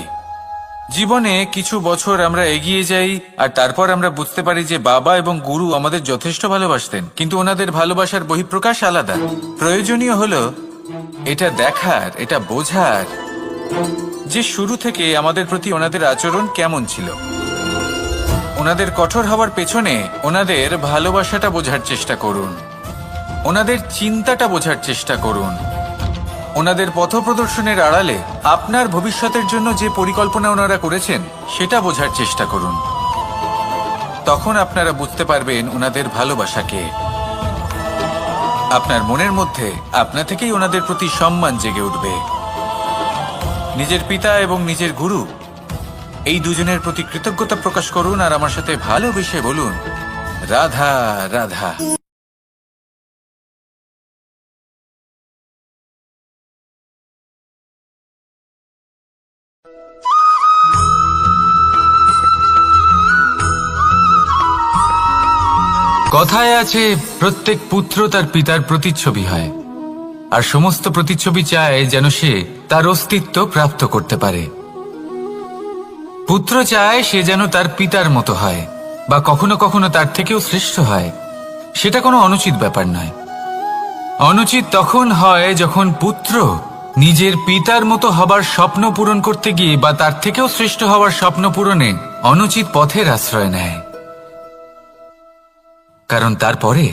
জীবনে কিছু বছর আমরা এগিয়ে যাই আর তারপর আমরা বুঝতে পারি যে বাবা এবং গুরু আমাদের যথেষ্ট ভালোবাসতেন, কিন্তু ওনাদের ভালোবাসার বহিঃপ্রকাশ আলাদা। প্রয়োজনীয় হলো এটা দেখার, এটা বোঝার যে শুরু থেকে আমাদের প্রতি ওনাদের আচরণ কেমন ছিল। ওনাদের কঠোর হওয়ার পেছনে ওনাদের ভালোবাসাটা বোঝার চেষ্টা করুন, ওনাদের চিন্তাটা বোঝার চেষ্টা করুন, ওনাদের পথপ্রদর্শনের আড়ালে আপনার ভবিষ্যতের জন্য যে পরিকল্পনা ওনারা করেছেন সেটা বোঝার চেষ্টা করুন। তখন আপনারা বুঝতে পারবেন ওনাদের ভালোবাসাকে। আপনার মনের মধ্যে আপনা থেকেই ওনাদের প্রতি সম্মান জেগে উঠবে। নিজের পিতা এবং নিজের গুরু এই দুজনের প্রতি কৃতজ্ঞতা প্রকাশ করুন আর আমার সাথে ভালোবেসে বলুন, রাধা রাধা। কথায় আছে, প্রত্যেক পুত্র তার পিতার প্রতিচ্ছবি হয়। আর সমস্ত প্রতিচ্ছবি চায় যেন সে তার অস্তিত্ব প্রাপ্ত করতে পারে। পুত্র চায় সে যেন তার পিতার মতো হয় বা কখনো কখনো তার থেকেও শ্রেষ্ঠ হয়। সেটা কোনো অনুচিত ব্যাপার নয়। অনুচিত তখন হয় যখন পুত্র নিজের পিতার মতো হবার স্বপ্ন পূরণ করতে গিয়ে বা তার থেকেও শ্রেষ্ঠ হওয়ার স্বপ্ন পূরণে অনুচিত পথের আশ্রয় নেয়। কারণ তারপরে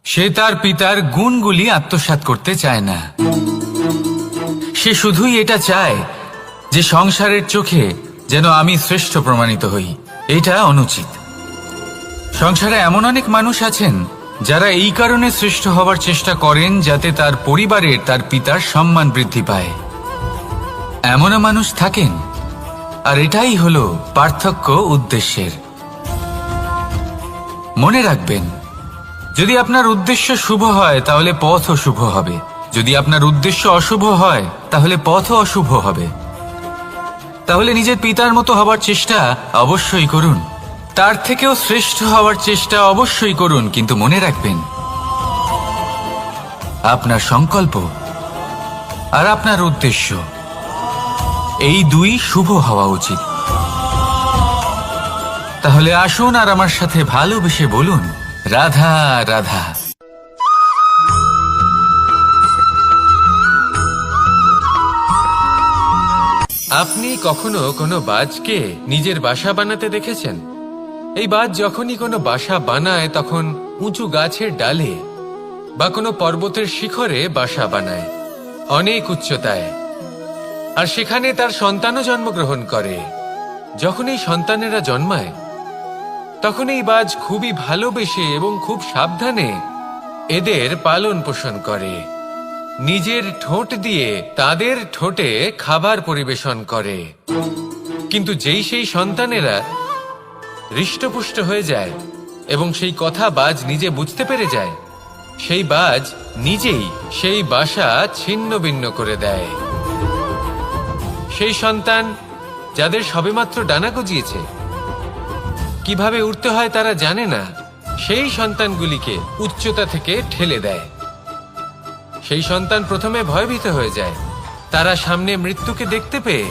সে তার পিতার গুণগুলি আত্মসাৎ করতে চায় না। সে শুধুই এটা চায় যে সংসারের চোখে যেন আমি শ্রেষ্ঠ প্রমাণিত হই। এটা অনুচিত। সংসারে এমন অনেক মানুষ আছেন যারা এই কারণে শ্রেষ্ঠ হবার চেষ্টা করেন যাতে তার পরিবারের তার পিতার সম্মান বৃদ্ধি পায়। এমনও মানুষ থাকেন, আর এটাই হলো পার্থক্য উদ্দেশ্যের। মনে রাখবেন, যদি আপনার উদ্দেশ্য শুভ হয় তাহলে পথও শুভ হবে, যদি আপনার উদ্দেশ্য অশুভ হয় তাহলে পথও অশুভ হবে। তাহলে নিজের পিতার মতো হবার চেষ্টা অবশ্যই করুন, তার থেকেও শ্রেষ্ঠ হওয়ার চেষ্টা অবশ্যই করুন, কিন্তু মনে রাখবেন আপনার সংকল্প আর আপনার উদ্দেশ্য এই দুই শুভ হওয়া উচিত। তাহলে আসুন আর আমার সাথে ভালোবেসে বলুন, রাধা রাধা। আপনি কখনো কোনো বাজকে নিজের বাসা বানাতে দেখেছেন? এই বাজ যখনই কোনো বাসা বানায় তখন উঁচু গাছের ডালে বা কোনো পর্বতের শিখরে বাসা বানায়, অনেক উচ্চতায়, আর সেখানে তার সন্তানও জন্মগ্রহণ করে। যখন এই সন্তানেরা জন্মায় তখন এই বাজ খুবই ভালোবেসে এবং খুব সাবধানে এদের পালন পোষণ করে। নিজের ঠোঁট দিয়ে তাদের ঠোঁটে খাবার পরিবেশন করে। কিন্তু যেই সেই সন্তানেরা হৃষ্টপুষ্ট হয়ে যায় এবং সেই কথা বাজ নিজে বুঝতে পেরে যায়, সেই বাজ নিজেই সেই বাসা ছিন্ন ভিন্ন করে দেয়। সেই সন্তান যাদের সবেমাত্র ডানা গজিয়েছে, কিভাবে উঠতে হয় তারা জানে না, সেই সন্তানগুলিকে উচ্চতা থেকে ঠেলে দেয়। সেই সন্তান প্রথমে ভয়ভীত হয়ে যায়। তারা সামনে মৃত্যুকে দেখতে পেয়ে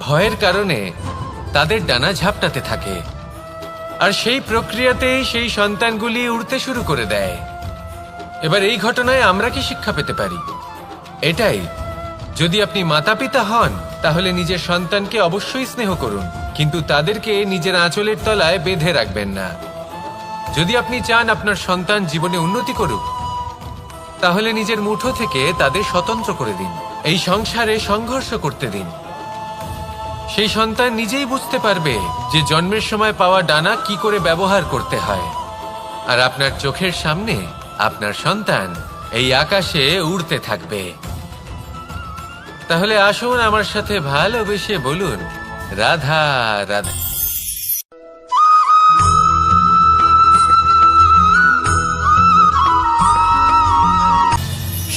ভয়ের কারণে তাদের ডানা ঝাপটাতে থাকে, আর সেই প্রক্রিয়াতেই সেই সন্তানগুলি উড়তে শুরু করে দেয়। এবার এই ঘটনায় আমরা কি শিক্ষা পেতে পারি? এটাই, যদি আপনি মাতা পিতা হন তাহলে নিজের সন্তানকে অবশ্যই স্নেহ করুন, কিন্তু তাদেরকে নিজের আঁচলের তলায় বেঁধে রাখবেন না। যদি আপনি চান আপনার সন্তান জীবনে উন্নতি করুক, তাহলে নিজের মুঠো থেকে তাদের স্বতন্ত্র করে দিন, এই সংসারে সংঘর্ষ করতে দিন। সেই সন্তান নিজেই বুঝতে পারবে যে জন্মের সময় পাওয়া ডানা কি করে ব্যবহার করতে হয়। আর আপনার চোখের সামনে আপনার সন্তান এই আকাশে উড়তে থাকবে। তাহলে আসুন আমার সাথে ভালোবেসে বলুন, রাধা রাধা।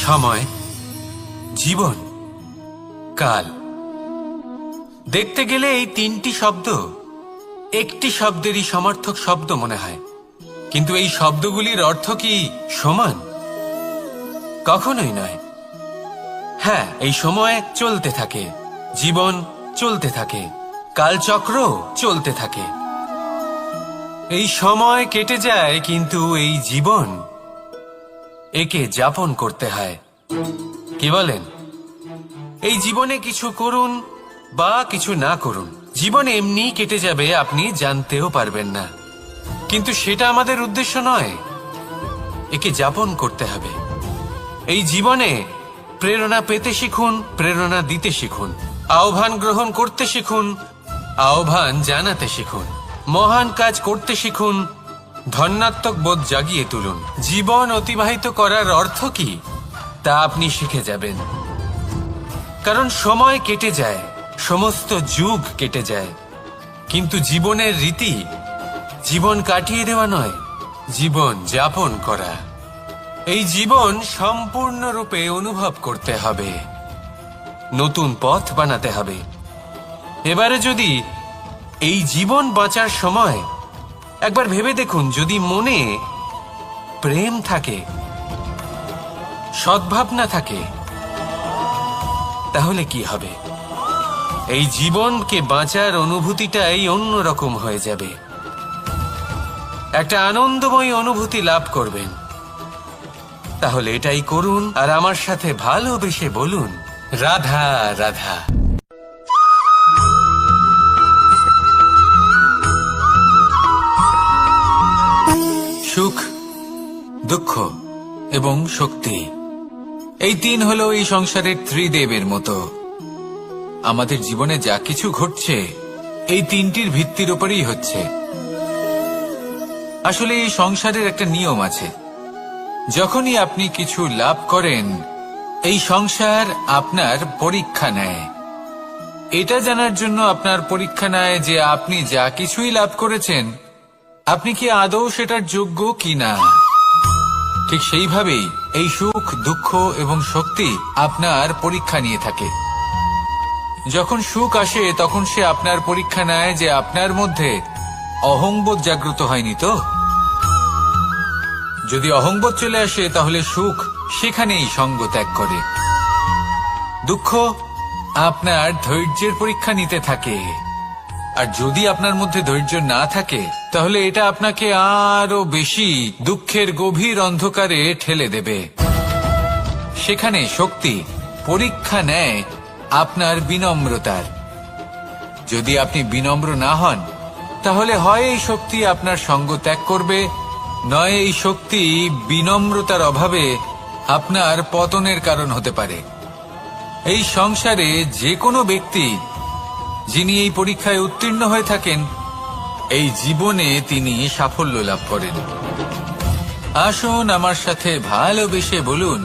সময়, জীবন, কাল। দেখতে গেলে এই তিনটি শব্দ একটি শব্দেরই সমার্থক শব্দ মনে হয়, কিন্তু এই শব্দগুলির অর্থ কি সমান? কখনোই নয়। হ্যাঁ, এই সময় চলতে থাকে, জীবন চলতে থাকে, কালচক্র চলতে থাকে। এই সময় কেটে যায়, কিন্তু এই জীবন একে যাপন করতে হয়। কি বলেন? এই জীবনে কিছু করুন বা কিছু না করুন, জীবন এমনি কেটে যাবে, আপনি জানতেও পারবেন না। কিন্তু সেটা আমাদের উদ্দেশ্য নয়, একে যাপন করতে হবে। এই জীবনে প্রেরণা পেতে শিখুন, প্রেরণা দিতে শিখুন, আহ্বান গ্রহণ করতে শিখুন, আহ্বান জানাতে শিখুন, মহান কাজ করতে শিখুন, ধন্যাত্মক বোধ জাগিয়ে তুলুন। জীবন অতিবাহিত করার অর্থ কি তা আপনি শিখে যাবেন। কারণ সময় কেটে যায়, সমস্ত যুগ কেটে যায়, কিন্তু জীবনের রীতি জীবন কাটিয়ে দেওয়া নয়, জীবন যাপন করা। এই জীবন সম্পূর্ণরূপে অনুভব করতে হবে, নতুন পথ বানাতে হবে। এবারে যদি এই জীবন বাঁচার সময় একবার ভেবে দেখুন, যদি মনে প্রেম থাকে, সদ্ভাব না থাকে, তাহলে কি হবে? এই জীবনকে বাঁচার অনুভূতিটাই অন্যরকম হয়ে যাবে। একটা আনন্দময় অনুভূতি লাভ করবেন। তাহলে এটাই করুন আর আমার সাথে ভালোবেসে বলুন, রাধা রাধা। সুখ, দুঃখ এবং শক্তি, এই তিন হলো এই সংসারের ত্রিদেবের মতো। আমাদের জীবনে যা কিছু ঘটছে এই তিনটির ভিত্তির উপরেই হচ্ছে। আসলে এই সংসারের একটা নিয়ম আছে, যখনই আপনি কিছু লাভ করেন এই সংসার আপনার পরীক্ষা নেয়। এটা জানার জন্য আপনার পরীক্ষা নেয় যে আপনি যা কিছুই লাভ করেছেন আপনি কি আদৌ সেটার যোগ্য কিনা। ঠিক সেইভাবেই এই সুখ, দুঃখ এবং শক্তি আপনার পরীক্ষা নিয়ে থাকে। যখন সুখ আসে তখন সে আপনার পরীক্ষা নেয় যে আপনার মধ্যে অহংবোধ জাগ্রত হয়নি তো। যদি অহংবোধ চলে আসে তাহলে সুখ সেখানেই সঙ্গ ত্যাগ করে। দুঃখ আপনার ধৈর্যের পরীক্ষা নিতে থাকে, আর যদি আপনার মধ্যে ধৈর্য না থাকে তাহলে এটা আপনাকে আরো বেশি দুঃখের গভীর অন্ধকারে ঠেলে দেবে। সেখানে শক্তি পরীক্ষা নেয় আপনার বিনম্রতার। যদি আপনি বিনম্র না হন তাহলে হয় এই শক্তি আপনার সঙ্গ ত্যাগ করবে, নয় এই শক্তি বিনম্রতার অভাবে আপনার পতনের কারণ হতে পারে। এই সংসারে যে কোনো ব্যক্তি যিনি এই পরীক্ষায় উত্তীর্ণ হয়ে থাকেন এই জীবনে তিনি সাফল্য লাভ করেন। আসুন আমার সাথে ভালোবেসে বলুন,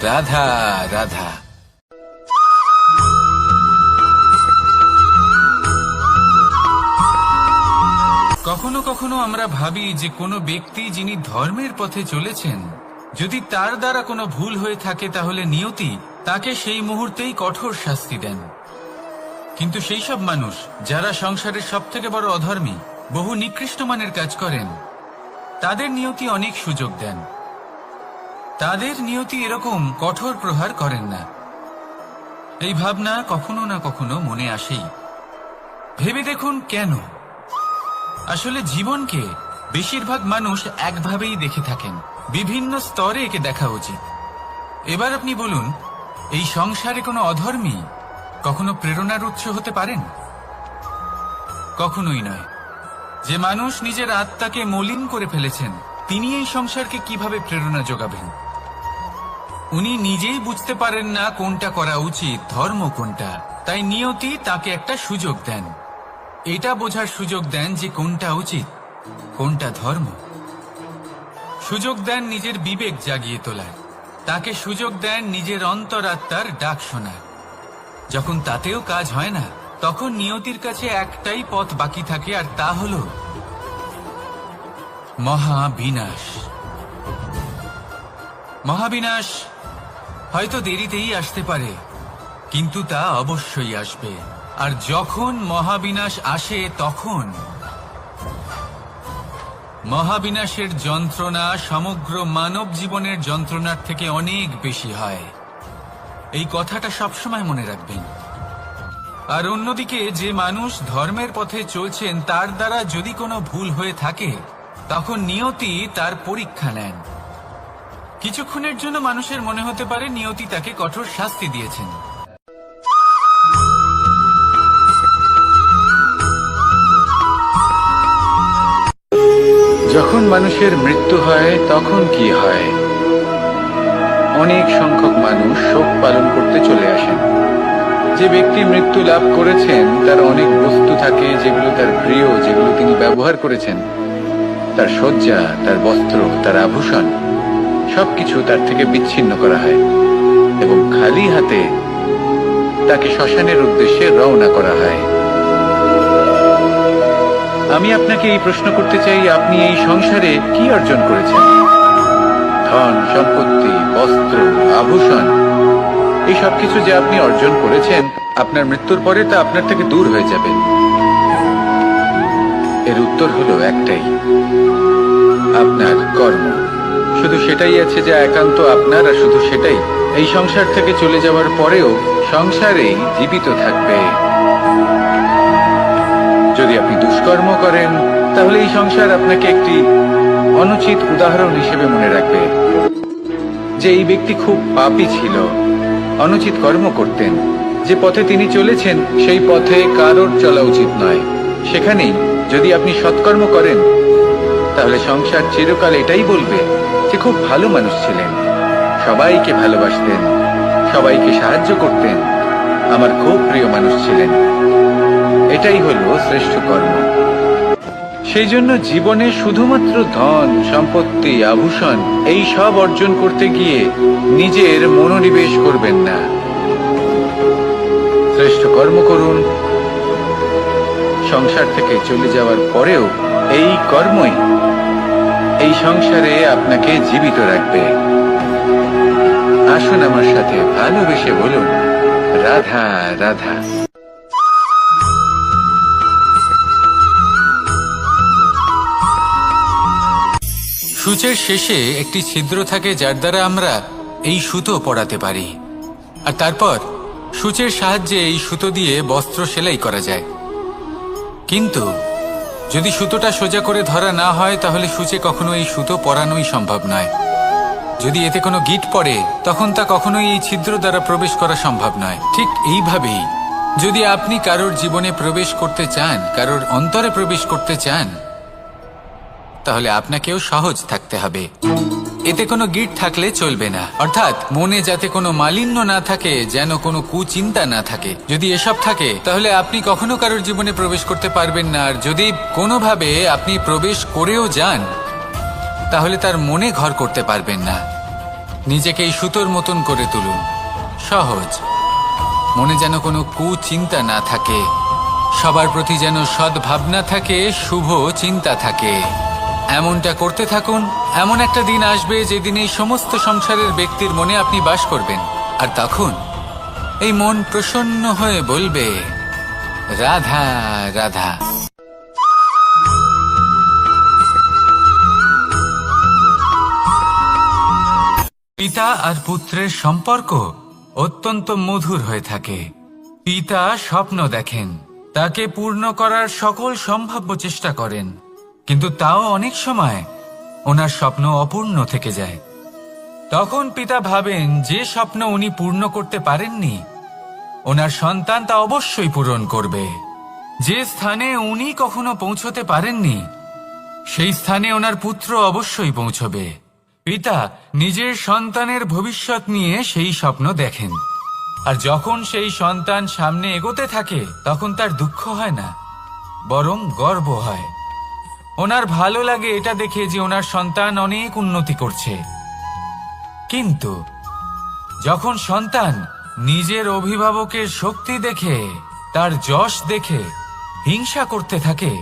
রাধা রাধা। কখনো কখনো আমরা ভাবি যে কোনো ব্যক্তি যিনি ধর্মের পথে চলেছেন, যদি তার দ্বারা কোনো ভুল হয়ে থাকে তাহলে নিয়তি তাকে সেই মুহূর্তেই কঠোর শাস্তি দেন। কিন্তু সেই সব মানুষ যারা সংসারের সবথেকে বড় অধর্মী, বহু নিকৃষ্ট মানের কাজ করেন, তাদের নিয়তি অনেক সুযোগ দেন। তাদের নিয়তি এরকম কঠোর প্রহার করেন না। এই ভাবনা কখনো না কখনো মনে আসেই। ভেবে দেখুন কেন? আসলে জীবনকে বেশিরভাগ মানুষ একভাবেই দেখে থাকেন, বিভিন্ন স্তরে একে দেখা উচিত। এবার আপনি বলুন, এই সংসারে কোনো অধর্মী কখনো প্রেরণার উৎস হতে পারেন? কখনোই নয়। যে মানুষ নিজের আত্মাকে মলিন করে ফেলেছেন তিনি এই সংসারকে কিভাবে প্রেরণা যোগাবেন? উনি নিজেই বুঝতে পারেন না কোনটা করা উচিত, ধর্ম কোনটা। তাই নিয়তি তাকে একটা সুযোগ দেন, এটা বোঝার সুযোগ দেন যে কোনটা উচিত, কোনটা ধর্ম। সুযোগ দেন নিজের বিবেক জাগিয়ে তোলার, তাকে সুযোগ দেন নিজের অন্তরাত্মার ডাক শোনার। যখন তাতেও কাজ হয় না তখন নিয়তির কাছে একটাই পথ বাকি থাকে, আর তা হল মহাবিনাশ। মহাবিনাশ হয়তো দেরিতেই আসতে পারে, কিন্তু তা অবশ্যই আসবে। আর যখন মহাবিনাশ আসে তখন মহাবিনাশের যন্ত্রণা সমগ্র মানব জীবনের যন্ত্রণার থেকে অনেক বেশি হয়। এই কথাটা সবসময় মনে রাখবেন। আর অন্যদিকে যে মানুষ ধর্মের পথে চলছেন তার দ্বারা যদি কোনো ভুল হয়ে থাকে তখন নিয়তি তার পরীক্ষা নেন। কিছুক্ষণের জন্য মানুষের মনে হতে পারে নিয়তি তাকে কঠোর শাস্তি দিয়েছেন। যখন মানুষের মৃত্যু হয় তখন কি হয়? অনেক সংখ্যক মানুষ শোক পালন করতে চলে আসেন। যে ব্যক্তি মৃত্যু লাভ করেছেন তার অনেক বস্তু থাকে যেগুলো তার প্রিয়, যেগুলো তিনি ব্যবহার করেছেন। তার শয্যা, তার বস্ত্র, তার আভূষণ সবকিছু তার থেকে বিচ্ছিন্ন করা হয় এবং খালি হাতে তাকে শ্মশানের উদ্দেশ্যে রওনা করা হয়। আমি আপনাকে এই প্রশ্ন করতে চাই, আপনি এই সংসারে কি অর্জন করেছেন? ধন সম্পত্তি, বস্ত্র, আভূষণ, এই সবকিছু যে আপনি অর্জন করেছেন আপনার মৃত্যুর পরে তা আপনার থেকে দূর হয়ে যাবে। এর উত্তর হলো একটাই, আপনার কর্ম। শুধু সেটাই আছে যা একান্ত আপনার, আর শুধু সেটাই এই সংসার থেকে চলে যাওয়ার পরেও সংসারেই জীবিত থাকবে। যদি আপনি দুষ্কর্ম করেন, তাহলে এই সংসার আপনাকে একটি অনুচিত উদাহরণ হিসেবে মনে রাখবে যে এই ব্যক্তি খুব পাপী ছিল, অনুচিত কর্ম করতেন। যে পথে তিনি চলেছেন সেই পথে কারোর চলা উচিত নয়। সেখানেই যদি আপনি সৎকর্ম করেন, তাহলে সংসার চিরকাল এটাই বলবে যে খুব ভালো মানুষ ছিলেন, সবাইকে ভালোবাসতেন, সবাইকে সাহায্য করতেন, আমার খুব প্রিয় মানুষ ছিলেন। এটাই হলো শ্রেষ্ঠ কর্ম। সেই জন্য জীবনে শুধুমাত্র ধন সম্পত্তি আভূষণ এই সব অর্জন করতে গিয়ে নিজের মনোনিবেশ করবেন না। শ্রেষ্ঠ কর্ম করুন। সংসার থেকে চলে যাওয়ার পরেও এই কর্মই এই সংসারে আপনাকে জীবিত রাখবে। আসুন আমার সাথে ভালোবেসে বলুন, রাধা রাধা। সূচের শেষে একটি ছিদ্র থাকে যার দ্বারা আমরা এই সুতো পরাতে পারি, আর তারপর সূচের সাহায্যে এই সুতো দিয়ে বস্ত্র সেলাই করা যায়। কিন্তু যদি সুতোটা সোজা করে ধরা না হয়, তাহলে সূচে কখনো এই সুতো পরানোই সম্ভব নয়। যদি এতে কোনো গিঁট পড়ে, তখন তা কখনোই এই ছিদ্র দ্বারা প্রবেশ করা সম্ভব নয়। ঠিক এইভাবেই যদি আপনি কারোর জীবনে প্রবেশ করতে চান, কারোর অন্তরে প্রবেশ করতে চান, তাহলে আপনাকেও সহজ থাকতে হবে। এতে কোনো গিঁট থাকলে চলবে না, অর্থাৎ মনে যাতে কোনো মালিন্য না থাকে, যেন কোনো কুচিন্তা না থাকে। যদি এসব থাকে, তাহলে আপনি কখনো কারোর জীবনে প্রবেশ করতে পারবেন না। আর যদি কোনোভাবে আপনি প্রবেশ করেও যান, তাহলে তার মনে ঘর করতে পারবেন না। নিজেকে এই সুতোর মতন করে তুলুন, সহজ। মনে যেন কোনো কুচিন্তা না থাকে, সবার প্রতি যেন সদ্ভাবনা থাকে, শুভ চিন্তা থাকে। এমনটা করতে থাকুন। এমন একটা দিন আসবে যেদিন এই সমস্ত সংসারের ব্যক্তির মনে আপনি বাস করবেন, আর তখন এই মন প্রসন্ন হয়ে বলবে, রাধা রাধা। পিতা আর পুত্রের সম্পর্ক অত্যন্ত মধুর হয়ে থাকে। পিতা স্বপ্ন দেখেন, তাকে পূর্ণ করার সকল সম্ভাব্য চেষ্টা করেন, কিন্তু তাও অনেক সময় ওনার স্বপ্ন অপূর্ণ থেকে যায়। তখন পিতা ভাবেন যে স্বপ্ন উনি পূর্ণ করতে পারেননি, ওনার সন্তান তা অবশ্যই পূরণ করবে। যে স্থানে উনি কখনো পৌঁছতে পারেননি, সেই স্থানে ওনার পুত্র অবশ্যই পৌঁছবে। পিতা নিজের সন্তানের ভবিষ্যৎ নিয়ে সেই স্বপ্ন দেখেন, আর যখন সেই সন্তান সামনে এগোতে থাকে, তখন তার দুঃখ হয় না, বরং গর্ব হয়। ওনার ভালো লাগে এটা দেখে যে ওনার সন্তান অনেক উন্নতি করছে। কিন্তু যখন সন্তান নিজের অভিভাবকের শক্তি দেখে, তার যশ দেখে হিংসা করতে থাকে,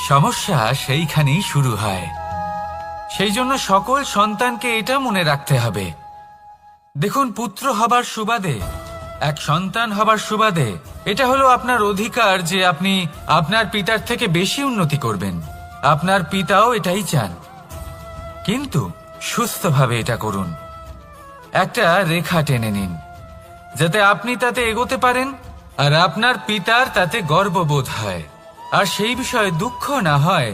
সমস্যা সেইখানেই শুরু হয়। সেই জন্য সকল সন্তানকে এটা মনে রাখতে হবে, দেখুন, পুত্র হবার সুবাদে, এক সন্তান হবার সুবাদে এটা হলো আপনার অধিকার যে আপনি আপনার পিতার থেকে বেশি উন্নতি করবেন। আপনার পিতাও এটাই চান, কিন্তু সুস্থভাবে এটা করুন। একটা রেখা টেনে নিন, যাতে আপনি তাতে এগোতে পারেন, আর আপনার পিতার তাতে গর্ববোধ হয়, আর সেই বিষয়ে দুঃখ না হয়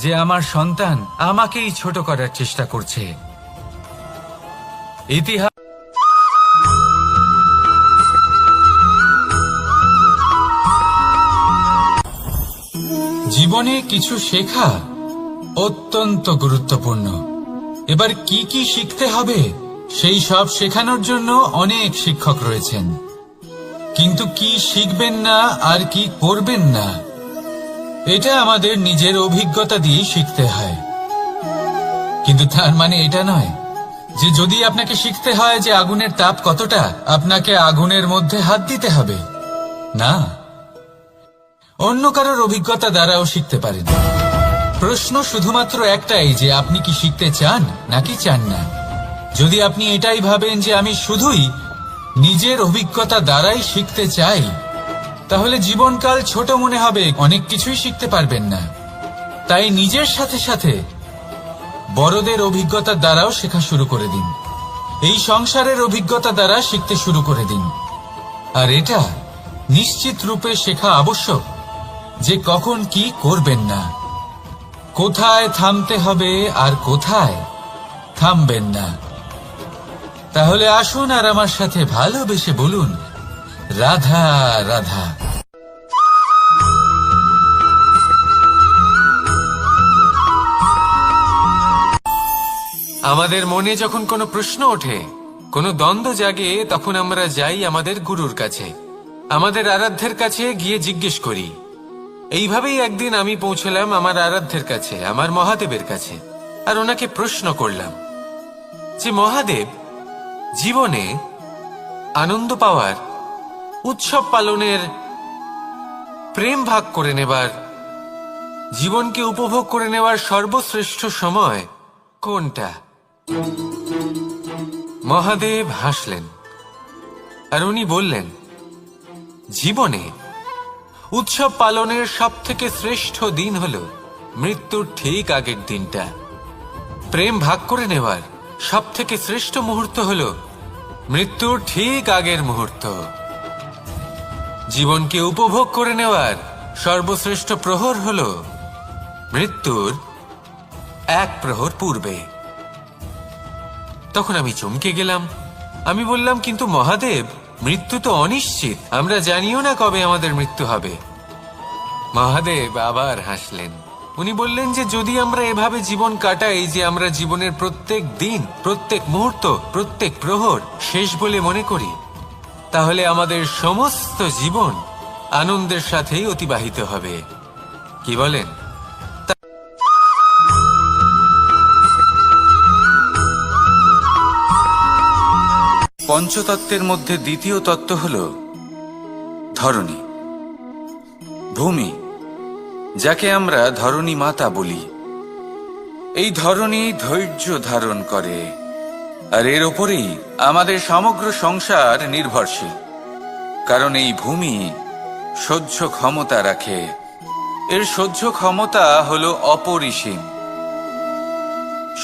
যে আমার সন্তান আমাকেই ছোট করার চেষ্টা করছে। ইতিহাস জীবনে কিছু শেখা অত্যন্ত গুরুত্বপূর্ণ। এবার কি কি শিখতে হবে, সেই সব শেখানোর জন্য অনেক শিক্ষক রয়েছেন, কিন্তু কি শিখবেন না আর কি করবেন না, এটা আমাদের নিজের অভিজ্ঞতা দিয়ে শিখতে হয়। কিন্তু তার মানে এটা নয় যে যদি আপনাকে শিখতে হয় যে আগুনের তাপ কতটা, আপনাকে আগুনের মধ্যে হাত দিতে হবে। না, অন্য কারোর অভিজ্ঞতা দ্বারাও শিখতে পারেন। প্রশ্ন শুধুমাত্র একটাই যে আপনি কি শিখতে চান নাকি চান না। যদি আপনি এটাই ভাবেন যে আমি শুধুই নিজের অভিজ্ঞতা দ্বারাই শিখতে চাই, তাহলে জীবনকাল ছোট মনে হবে, অনেক কিছুই শিখতে পারবেন না। তাই নিজের সাথে সাথে বড়দের অভিজ্ঞতার দ্বারাও শেখা শুরু করে দিন। এই সংসারের অভিজ্ঞতা দ্বারা শিখতে শুরু করে দিন। আর এটা নিশ্চিত রূপে শেখা আবশ্যক যে কখন কি করবেন না, কোথায় থামতে হবে আর কোথায় থামবেন না। তাহলে আসুন আর আমার সাথে ভালোবেসে বলুন, রাধা রাধা। আমাদের মনে যখন কোনো প্রশ্ন ওঠে, কোনো দ্বন্দ্ব জাগে, তখন আমরা যাই আমাদের গুরুর কাছে, আমাদের আরাধ্যের কাছে গিয়ে জিজ্ঞেস করি। এইভাবেই একদিন আমি পৌঁছলাম আমার আরাধ্যের কাছে, আমার মহাদেবের কাছে, আর ওনাকে প্রশ্ন করলাম যে মহাদেব, জীবনে আনন্দ পাওয়ার, উৎসব পালনের, প্রেম ভাগ করে নেবার, জীবনকে উপভোগ করে নেওয়ার সর্বশ্রেষ্ঠ সময় কোনটা? মহাদেব হাসলেন আর উনি বললেন, জীবনে উৎসব পালনের সব থেকে শ্রেষ্ঠ দিন হল মৃত্যুর ঠিক আগের দিনটা। প্রেম ভাগ করে নেওয়ার সব থেকে শ্রেষ্ঠ মুহূর্ত হল মৃত্যুর ঠিক আগের মুহূর্ত। জীবনকে উপভোগ করে নেওয়ার সর্বশ্রেষ্ঠ প্রহর হল মৃত্যুর এক প্রহর পূর্বে। তখন আমি চমকে গেলাম। আমি বললাম, কিন্তু মহাদেব, মৃত্যু তো অনিশ্চিত, আমরা জানিও না কবে আমাদের মৃত্যু হবে। মহাদেব আবার হাসলেন। উনি বললেন যে যদি আমরা এভাবে জীবন কাটাই যে আমরা জীবনের প্রত্যেক দিন, প্রত্যেক মুহূর্ত, প্রত্যেক প্রহর শেষ বলে মনে করি, তাহলে আমাদের সমস্ত জীবন আনন্দের সাথেই অতিবাহিত হবে। কি বলেন? পঞ্চতত্ত্বের মধ্যে দ্বিতীয় তত্ত্ব হল ধরণী, ভূমি, যাকে আমরা ধরণী মাতা বলি। এই ধরণী ধৈর্য ধারণ করে, আর এর ওপরেই আমাদের সমগ্র সংসার নির্ভরশীল। কারণ এই ভূমি সহ্য ক্ষমতা রাখে, এর সহ্য ক্ষমতা হল অপরিসীম।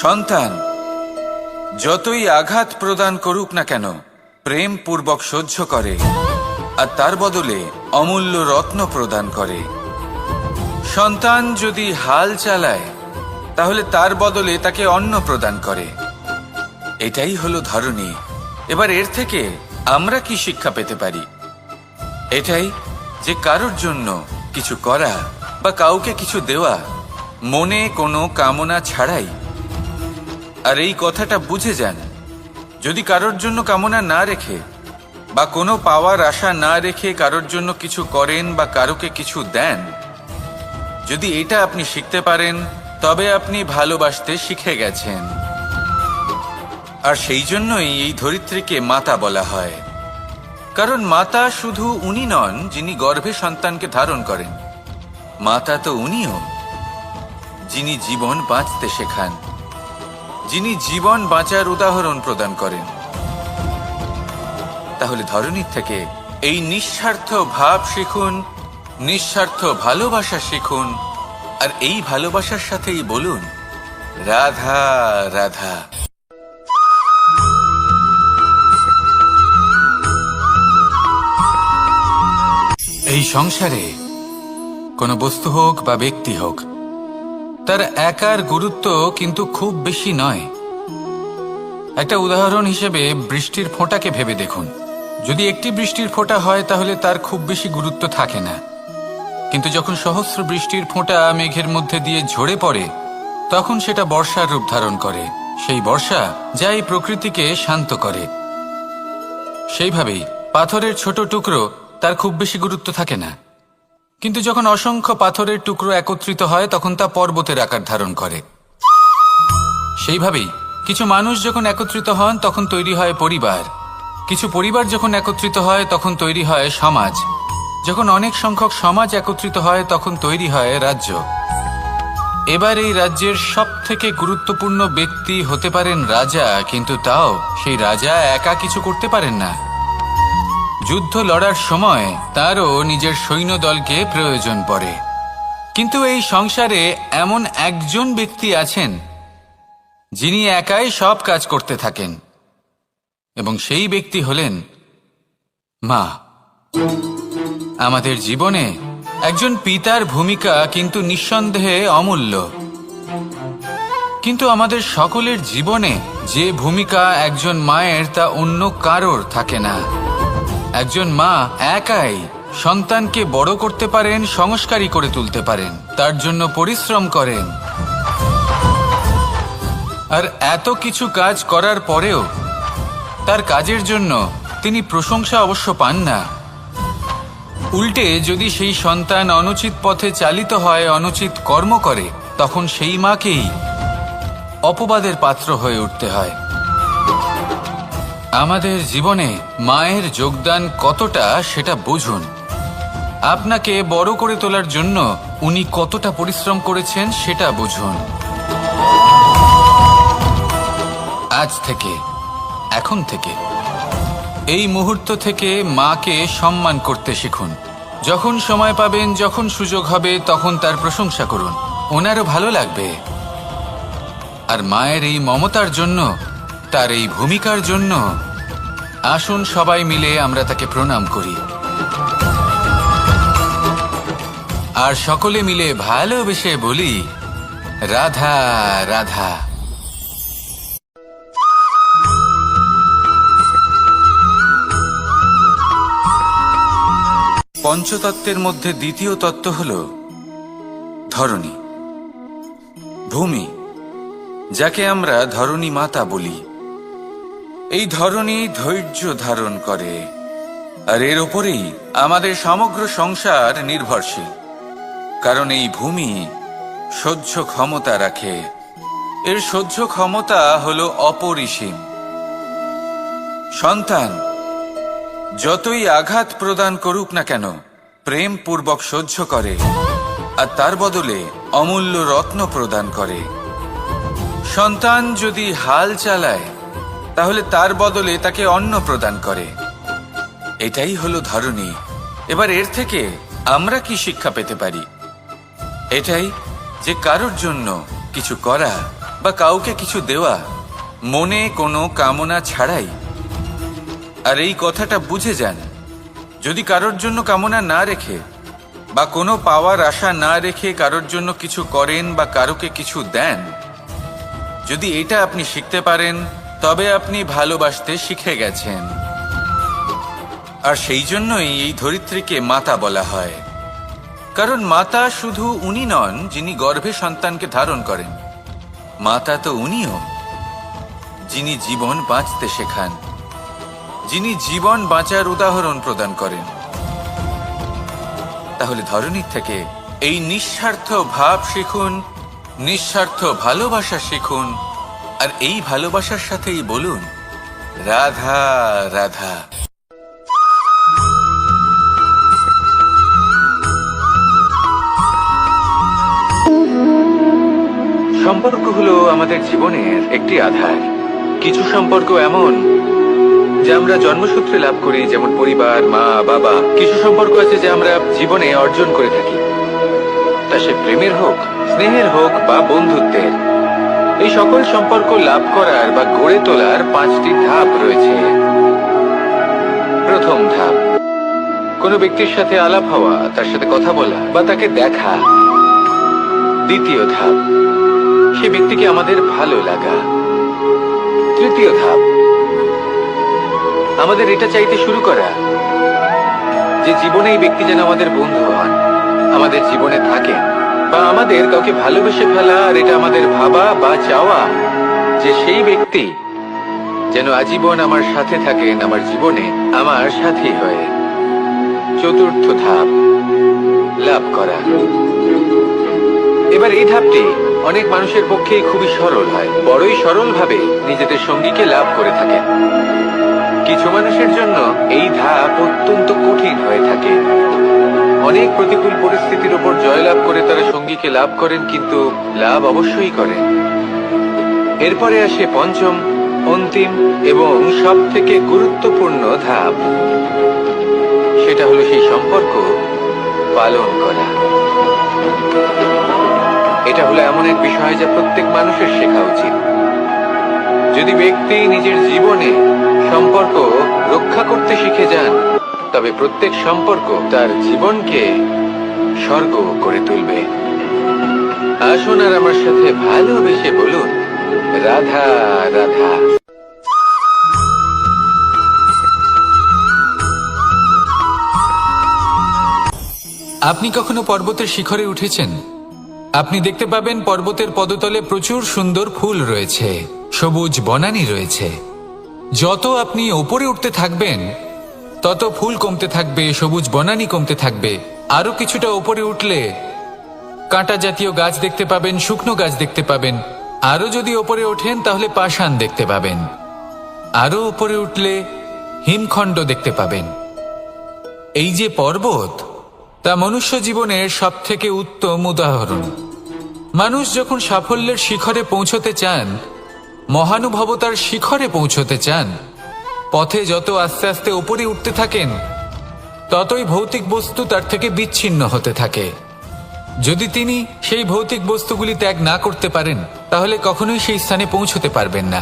সন্তান যতই আঘাত প্রদান করুক না কেন, প্রেম পূর্বক সহ্য করে, আর তার বদলে অমূল্য রত্ন প্রদান করে। সন্তান যদি হাল চালায়, তাহলে তার বদলে তাকে অন্ন প্রদান করে। এটাই হলো ধরণী। এবার এর থেকে আমরা কি শিক্ষা পেতে পারি? এটাই যে কারোর জন্য কিছু করা বা কাউকে কিছু দেওয়া মনে কোনো কামনা ছাড়াই। আর এই কথাটা বুঝে যান, যদি কারোর জন্য কামনা না রেখে বা কোনো পাওয়ার আশা না রেখে কারোর জন্য কিছু করেন বা কারোকে কিছু দেন, যদি এটা আপনি শিখতে পারেন, তবে আপনি ভালোবাসতে শিখে গেছেন। আর সেই জন্যই এই ধরিত্রীকে মাতা বলা হয়। কারণ মাতা শুধু উনি নন যিনি গর্ভে সন্তানকে ধারণ করেন, মাতা তো উনিও যিনি জীবন বাঁচতে শেখান, যিনি জীবন বাঁচার উদাহরণ প্রদান করেন। তাহলে ধরণীর থেকে এই নিঃস্বার্থ ভাব শিখুন, নিঃস্বার্থ ভালোবাসা শিখুন, আর এই ভালোবাসার সাথেই বলুন, রাধা রাধা। এই সংসারে কোনো বস্তু হোক বা ব্যক্তি হোক, তার একার গুরুত্ব কিন্তু খুব বেশি নয়। একটা উদাহরণ হিসেবে বৃষ্টির ফোঁটাকে ভেবে দেখুন। যদি একটি বৃষ্টির ফোঁটা হয় তাহলে তার খুব বেশি গুরুত্ব থাকে না, কিন্তু যখন সহস্র বৃষ্টির ফোঁটা মেঘের মধ্যে দিয়ে ঝরে পড়ে, তখন সেটা বর্ষার রূপ ধারণ করে। সেই বর্ষা যা এই প্রকৃতিকে শান্ত করে। সেইভাবেই পাথরের ছোট টুকরো, তার খুব বেশি গুরুত্ব থাকে না, কিন্তু যখন অসংখ্য পাথরের টুকরো একত্রিত হয় তখন তা পর্বতের আকার ধারণ করে। সেইভাবেই কিছু মানুষ যখন একত্রিত হন তখন তৈরি হয় পরিবার, কিছু পরিবার যখন একত্রিত হয় তখন তৈরি হয় সমাজ, যখন অনেক সংখ্যক সমাজ একত্রিত হয় তখন তৈরি হয় রাজ্য। এবার এই রাজ্যের সব থেকে গুরুত্বপূর্ণ ব্যক্তি হতে পারেন রাজা, কিন্তু তাও সেই রাজা একা কিছু করতে পারেন না। যুদ্ধ লড়ার সময় তারও নিজের সৈন্যদলকে প্রয়োজন পড়ে। কিন্তু এই সংসারে এমন একজন ব্যক্তি আছেন যিনি একাই সব কাজ করতে থাকেন, এবং সেই ব্যক্তি হলেন মা। আমাদের জীবনে একজন পিতার ভূমিকা কিন্তু নিঃসন্দেহে অমূল্য, কিন্তু আমাদের সকলের জীবনে যে ভূমিকা একজন মায়ের তা অন্য কারোর থাকে না। একজন মা একাই সন্তানকে বড় করতে পারেন, সংস্কারী করে তুলতে পারেন, তার জন্য পরিশ্রম করেন। আর এত কিছু কাজ করার পরেও তার কাজের জন্য তিনি প্রশংসা অবশ্য পান না। উল্টে যদি সেই সন্তান অনুচিত পথে চালিত হয়, অনুচিত কর্ম করে, তখন সেই মাকেই অপবাদের পাত্র হয়ে উঠতে হয়। আমাদের জীবনে মায়ের যোগদান কতটা সেটা বুঝুন। আপনাকে বড় করে তোলার জন্য উনি কতটা পরিশ্রম করেছেন সেটা বুঝুন। আজ থেকে, এখন থেকে, এই মুহূর্ত থেকে মাকে সম্মান করতে শিখুন। যখন সময় পাবেন, যখন সুযোগ হবে, তখন তার প্রশংসা করুন, ওনারও ভালো লাগবে। আর মায়ের এই মমতার জন্য, তার এই ভূমিকার জন্য আসুন সবাই মিলে আমরা তাকে প্রণাম করি, আর সকলে মিলে ভালোবেসে বলি, রাধা রাধা। পঞ্চতত্ত্বের মধ্যে দ্বিতীয় তত্ত্ব হল ধরণী, ভূমি, যাকে আমরা ধরণী মাতা বলি। এই ধরণী ধৈর্য ধারণ করে, আর এর ওপরেই আমাদের সমগ্র সংসার নির্ভরশীল। কারণ এই ভূমি সহ্য ক্ষমতা রাখে, এর সহ্য ক্ষমতা হল অপরিসীম। সন্তান যতই আঘাত প্রদান করুক না কেন, প্রেম পূর্বক সহ্য করে, আর তার বদলে অমূল্য রত্ন প্রদান করে। সন্তান যদি হাল চালায়, তাহলে তার বদলে তাকে অন্ন প্রদান করে। এটাই হলো ধরণী। এবার এর থেকে আমরা কি শিক্ষা পেতে পারি? এটাই যে কারোর জন্য কিছু করা বা কাউকে কিছু দেওয়া মনে কোনো কামনা ছাড়াই। আর এই কথাটা বুঝে যান, যদি কারোর জন্য কামনা না রেখে বা কোনো পাওয়ার আশা না রেখে কারোর জন্য কিছু করেন বা কারোকে কিছু দেন, যদি এটা আপনি শিখতে পারেন, তবে আপনি ভালোবাসতে শিখে গেছেন। আর সেই জন্যই এই ধরিত্রীকে মাতা বলা হয়। কারণ মাতা শুধু উনি নন যিনি গর্ভে সন্তানকে ধারণ করেন, মাতা তো উনিও যিনি জীবন বাঁচতে শেখান, যিনি জীবন বাঁচার উদাহরণ প্রদান করেন। তাহলে ধরণীর থেকে এই নিঃস্বার্থ ভাব শিখুন, নিঃস্বার্থ ভালোবাসা শিখুন, আর এই ভালোবাসার সাথেই বলুন, রাধা রাধা। সম্পর্ক হলো আমাদের জীবনের একটি আধার। কিছু সম্পর্ক এমন যে আমরা জন্মসূত্রে লাভ করি, যেমন পরিবার, মা, বাবা। কিছু সম্পর্ক আছে যে আমরা জীবনে অর্জন করে থাকি, তা সে প্রেমের হোক, স্নেহের হোক বা বন্ধুত্বের। এই সকল সম্পর্ক লাভ করার বা গড়ে তোলার 5টি ধাপ রয়েছে। প্রথম ধাপ, কোনো ব্যক্তির সাথে আলাপ হওয়া, তার সাথে কথা বলা বা তাকে দেখা। দ্বিতীয় ধাপ, সে ব্যক্তিকে আমাদের ভালো লাগা। তৃতীয় ধাপ, আমাদের এটা চাইতে শুরু করা যে জীবনে এই ব্যক্তি যেন আমাদের বন্ধু হন, আমাদের জীবনে থাকেন, বা আমাদের কাউকে ভালোবেসে ফেলা। আর এটা আমাদের ভাবা বা চাওয়া যে সেই ব্যক্তি যেন আজীবন আমার সাথে থাকেন, আমার জীবনে আমার সাথী হয়ে। চতুর্থ ধাপ, লাভ করা। এবার এই ধাপটি অনেক মানুষের পক্ষেই খুবই সরল হয়, বড়ই সরল ভাবে নিজেদের সঙ্গীকে লাভ করে থাকেন। কিছু মানুষের জন্য এই ধাপ অত্যন্ত কঠিন হয়ে থাকে। অনেক প্রতিকূল পরিস্থিতির উপর জয়লাভ করে তারা সঙ্গীকে লাভ করেন, কিন্তু লাভ অবশ্যই করেন। এরপরে আসে পঞ্চম, অন্তিম এবং সব থেকে গুরুত্বপূর্ণ ধাপ। সেটা হলো সেই সম্পর্ক পালন করা। এটা হলো এমন এক বিষয় যা প্রত্যেক মানুষের শেখা উচিত। যদি ব্যক্তি নিজের জীবনে সম্পর্ক রক্ষা করতে শিখে যান, তবে প্রত্যেক সম্পর্ক তার জীবনকে স্বর্গ করে তুলবে। আসুন আর আমার সাথে ভালোবেসে বলুন, রাধা রাধা। আপনি কখনো পর্বতের শিখরে উঠেছেন? আপনি দেখতে পাবেন পর্বতের পদতলে প্রচুর সুন্দর ফুল রয়েছে, সবুজ বনানী রয়েছে। যত আপনি ওপরে উঠতে থাকবেন তত ফুল কমতে থাকবে, সবুজ বনানী কমতে থাকবে। আরো কিছুটা ওপরে উঠলে কাঁটা জাতীয় গাছ দেখতে পাবেন, শুকনো গাছ দেখতে পাবেন। আরো যদি ওপরে ওঠেন তাহলে পাষাণ দেখতে পাবেন। আরো ওপরে উঠলে হিমখণ্ড দেখতে পাবেন। এই যে পর্বত, তা মনুষ্য জীবনের সবথেকে উত্তম উদাহরণ। মানুষ যখন সাফল্যের শিখরে পৌঁছতে চান, মহানুভবতার শিখরে পৌঁছতে চান, পথে যত আস্তে আস্তে উপরে উঠতে থাকেন, ততই ভৌতিক বস্তু তার থেকে বিচ্ছিন্ন হতে থাকে। যদি তিনি সেই ভৌতিক বস্তুগুলি ত্যাগ না করতে পারেন, তাহলে কখনোই সেই স্থানে পৌঁছতে পারবেন না।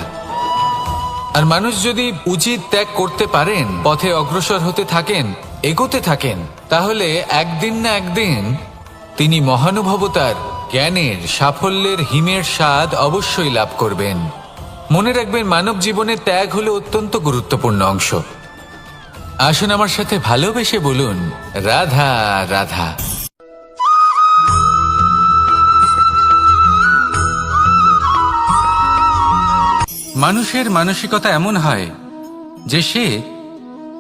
আর মানুষ যদি উচিত ত্যাগ করতে পারেন, পথে অগ্রসর হতে থাকেন, এগোতে থাকেন, তাহলে একদিন না একদিন তিনি মহানুভবতার, জ্ঞানের, সাফল্যের হিমের স্বাদ অবশ্যই লাভ করবেন। মনে রাখবেন, মানব জীবনে ত্যাগ হলো অত্যন্ত গুরুত্বপূর্ণ অংশ। আসুন আমার সাথে ভালোবেসে বলুন, রাধা রাধা। মানুষের মানসিকতা এমন হয় যে সে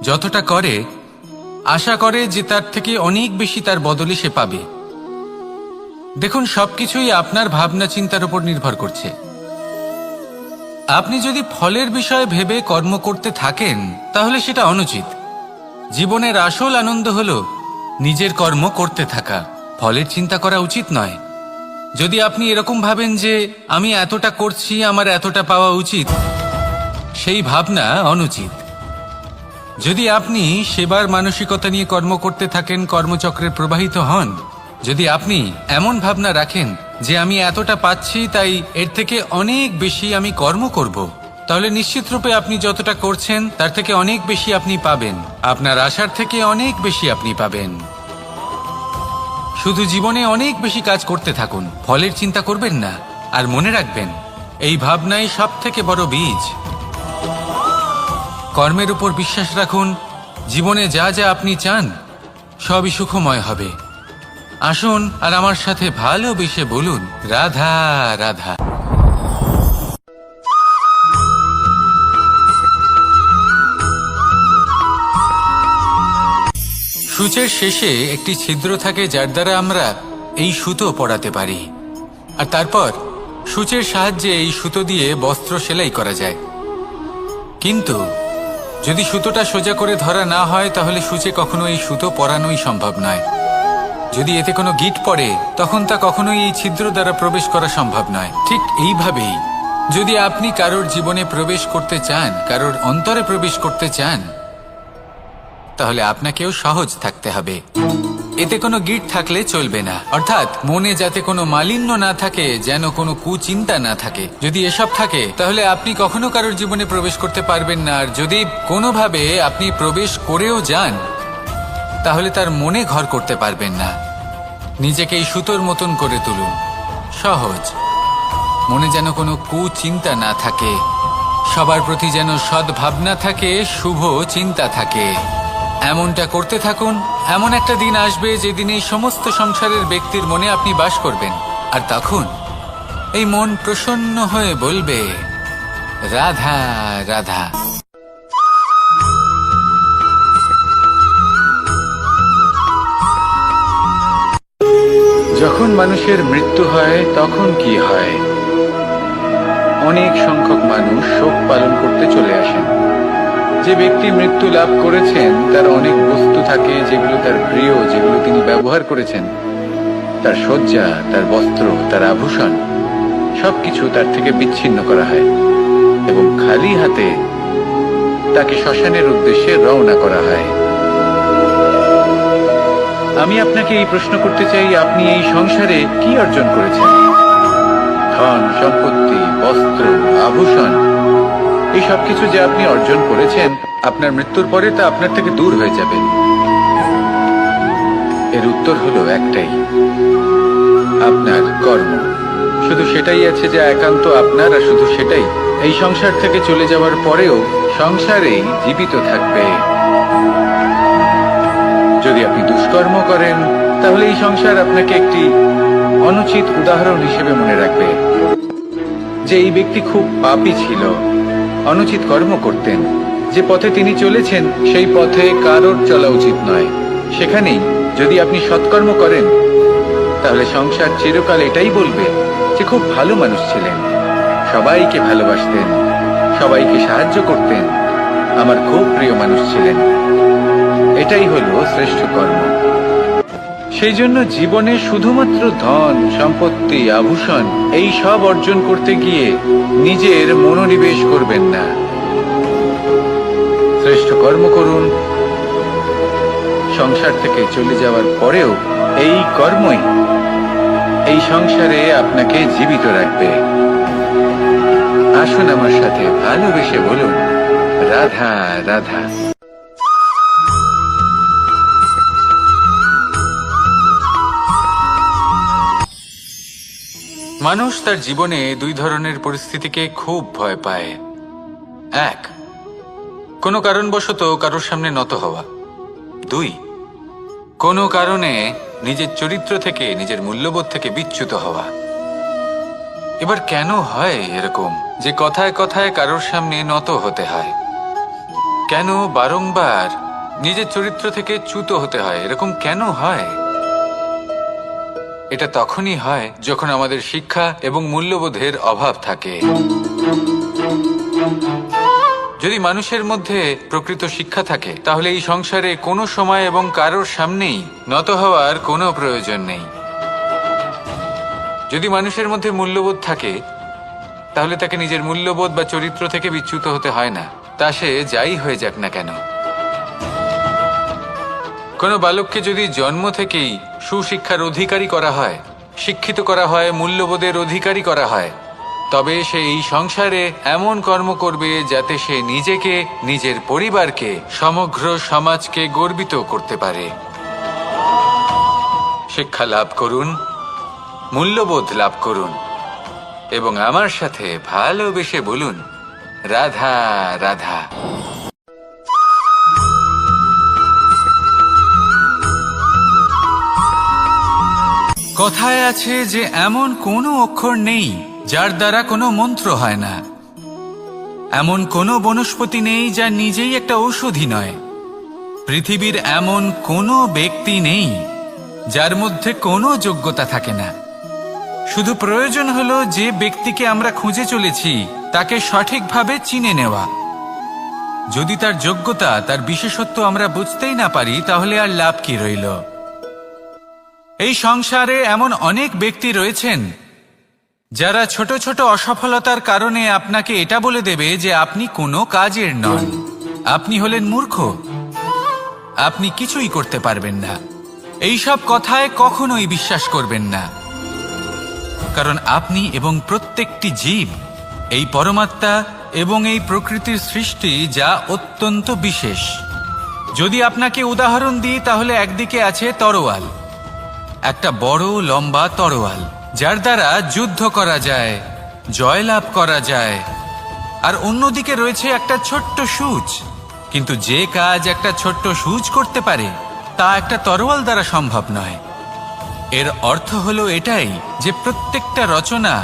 যতটা করে আশা করে যে তার থেকে অনেক বেশি তার বদলে সে পাবে। দেখুন, সবকিছুই আপনার ভাবনা চিন্তার উপর নির্ভর করছে। আপনি যদি ফলের বিষয়ে ভেবে কর্ম করতে থাকেন, তাহলে সেটা অনুচিত। জীবনের আসল আনন্দ হলো নিজের কর্ম করতে থাকা, ফলের চিন্তা করা উচিত নয়। যদি আপনি এরকম ভাবেন যে আমি এতটা করছি, আমার এতটা পাওয়া উচিত, সেই ভাবনা অনুচিত। যদি আপনি সেবার মানসিকতা নিয়ে কর্ম করতে থাকেন, কর্মচক্রে প্রবাহিত হন, যদি আপনি এমন ভাবনা রাখেন যে আমি এতটা পাচ্ছি, তাই এর থেকে অনেক বেশি আমি কর্ম করব, তাহলে নিশ্চিত রূপে আপনি যতটা করছেন তার থেকে অনেক বেশি আপনি পাবেন। আপনার আশার থেকে অনেক বেশি আপনি পাবেন। শুধু জীবনে অনেক বেশি কাজ করতে থাকুন, ফলের চিন্তা করবেন না। আর মনে রাখবেন, এই ভাবনাই সব থেকে বড় বীজ। কর্মের উপর বিশ্বাস রাখুন, জীবনে যা যা আপনি চান সবই সুখময় হবে। আসুন আর আমার সাথে ভালোবেসে বলুন, রাধা রাধা। সূচের শেষে একটি ছিদ্র থাকে, যার দ্বারা আমরা এই সুতো পরাতে পারি। আর তারপর সূচের সাহায্যে এই সুতো দিয়ে বস্ত্র সেলাই করা যায়। কিন্তু যদি সুতোটা সোজা করে ধরা না হয়, তাহলে সূচে কখনো এই সুতো পরানোই সম্ভব নয়। যদি এতে কোনো গিঁট পড়ে, তখন তা কখনোই এই ছিদ্র দ্বারা প্রবেশ করা সম্ভব নয়। ঠিক এইভাবেই যদি আপনি কারোর জীবনে প্রবেশ করতে চান, কারোর অন্তরে প্রবেশ করতে চান, তাহলে আপনাকেও সহজ থাকতে হবে। এতে কোনো গিঁট থাকলে চলবে না, অর্থাৎ মনে যাতে কোনো মালিন্য না থাকে, যেন কোনো কুচিন্তা না থাকে। যদি এসব থাকে, তাহলে আপনি কখনো কারোর জীবনে প্রবেশ করতে পারবেন না। আর যদি কোনোভাবে আপনি প্রবেশ করেও যান, তাহলে তার মনে ঘর করতে পারবেন না। নিজেকে এই সুতোর মতন করে তুলুন, সহজ। মনে যেন কোনো কুচিন্তা না থাকে, সবার প্রতি যেন সদ্ভাবনা থাকে, শুভ চিন্তা থাকে। এমনটা করতে থাকুন। এমন একটা দিন আসবে যেদিন এই সমস্ত সংসারের ব্যক্তির মনে আপনি বাস করবেন। আর তখন এই মন প্রসন্ন হয়ে বলবে, রাধা রাধা। যখন মানুষের মৃত্যু হয় তখন কি হয়? অনেক সংখ্যক মানুষ শোক পালন করতে চলে আসেন। যে ব্যক্তি মৃত্যু লাভ করেছেন, তার অনেক বস্তু থাকে যেগুলো তার প্রিয়, যেগুলো তিনি ব্যবহার করেছেন। তার শয্যা, তার বস্ত্র, তার আভূষণ, সবকিছু তার থেকে বিচ্ছিন্ন করা হয় এবং খালি হাতে তাকে শ্মশানের উদ্দেশ্যে রওনা করা হয়। আমি আপনাকে এই প্রশ্ন করতে চাই, আপনি এই সংসারে কি অর্জন করেছেন? ধন সম্পত্তি, বস্ত্র, আভূষণ, এই সবকিছু যে আপনি অর্জন করেছেন, আপনার মৃত্যুর পরে তা আপনার থেকে দূর হয়ে যাবে। এর উত্তর হলো একটাই, আপনার কর্ম। শুধু সেটাই আছে যা একান্ত আপনার, আর শুধু সেটাই এই সংসার থেকে চলে যাওয়ার পরেও সংসারেই জীবিত থাকবে। যদি আপনি দুষ্কর্ম করেন, তাহলে এই সংসার আপনাকে একটি অনুচিত উদাহরণ হিসেবে মনে রাখবে যে এই ব্যক্তি খুব পাপী ছিল, অনুচিত কর্ম করতেন। যে পথে তিনি চলেছেন সেই পথে কারোর চলা উচিত নয়। সেখানেই যদি আপনি সৎকর্ম করেন, তাহলে সংসার চিরকাল এটাই বলবে যে খুব ভালো মানুষ ছিলেন, সবাইকে ভালোবাসতেন, সবাইকে সাহায্য করতেন, আমার খুব প্রিয় মানুষ ছিলেন। এটাই হলো শ্রেষ্ঠ কর্ম। সেই জন্য জীবনে শুধুমাত্র ধন, সম্পত্তি, আভূষণ এই সব অর্জন করতে গিয়ে নিজের মনোনিবেশ করবেন না। শ্রেষ্ঠ কর্ম করুন। সংসার থেকে চলে যাওয়ার পরেও এই কর্মই এই সংসারে আপনাকে জীবিত রাখবে। আসুন আমার সাথে ভালোবেসে বলুন, রাধা রাধা। মানুষ তার জীবনে দুই ধরনের পরিস্থিতিকে খুব ভয় পায়। এক, কোনো কারণবশত কারোর সামনে নত হওয়া। দুই, কোনো কারণে নিজের চরিত্র থেকে, নিজের মূল্যবোধ থেকে বিচ্যুত হওয়া। এবার কেন হয় এরকম যে কথায় কথায় কারোর সামনে নত হতে হয়? কেন বারংবার নিজের চরিত্র থেকে চ্যুত হতে হয়? এরকম কেন হয়? এটা তখনই হয় যখন আমাদের শিক্ষা এবং মূল্যবোধের অভাব থাকে। যদি মানুষের মধ্যে প্রকৃত শিক্ষা থাকে, তাহলে এই সংসারে কোনো সময় এবং কারোর সামনেই নত হওয়ার কোনো প্রয়োজন নেই। যদি মানুষের মধ্যে মূল্যবোধ থাকে, তাহলে তাকে নিজের মূল্যবোধ বা চরিত্র থেকে বিচ্যুত হতে হয় না, তা সে যাই হয়ে যাক না কেন। কোনো বালককে যদি জন্ম থেকেই সুশিক্ষার অধিকারী করা হয়, শিক্ষিত করা হয়, মূল্যবোধের অধিকারী করা হয়, তবে সে এই সংসারে এমন কর্ম করবে যাতে সে নিজেকে, নিজের পরিবারকে, সমগ্র সমাজকে গর্বিত করতে পারে। শিক্ষা লাভ করুন, মূল্যবোধ লাভ করুন এবং আমার সাথে ভালোবেসে বলুন, রাধা রাধা। কথায় আছে যে এমন কোনো অক্ষর নেই যার দ্বারা কোনো মন্ত্র হয় না। এমন কোনো বনস্পতি নেই যা নিজেই একটা ঔষধি নয়। পৃথিবীর এমন কোনো ব্যক্তি নেই যার মধ্যে কোনো যোগ্যতা থাকে না। শুধু প্রয়োজন হলো যে ব্যক্তিকে আমরা খুঁজে চলেছি তাকে সঠিকভাবে চিনে নেওয়া। যদি তার যোগ্যতা, তার বিশেষত্ব আমরা বুঝতেই না পারি, তাহলে আর লাভ কি রইল? এই সংসারে এমন অনেক ব্যক্তি রয়েছেন যারা ছোট ছোট অসফলতার কারণে আপনাকে এটা বলে দেবে যে আপনি কোনো কাজের নন, আপনি হলেন মূর্খ, আপনি কিছুই করতে পারবেন না। এইসব কথায় কখনোই বিশ্বাস করবেন না, কারণ আপনি এবং প্রত্যেকটি জীব এই পরমাত্মা এবং এই প্রকৃতির সৃষ্টি, যা অত্যন্ত বিশেষ। যদি আপনাকে উদাহরণ দিই, তাহলে একদিকে আছে তরোয়াল, একটা বড় লম্বা তরোয়াল, যার দ্বারা যুদ্ধ করা যায়, জয়লাভ করা যায়। আর অন্যদিকে রয়েছে একটা ছোট্ট সূচ, কিন্তু যে কাজ একটা ছোট্ট সূচ করতে পারে তা একটা তরোয়াল দ্বারা সম্ভব নয়। এর অর্থ হলো এটাই যে প্রত্যেকটা রচনা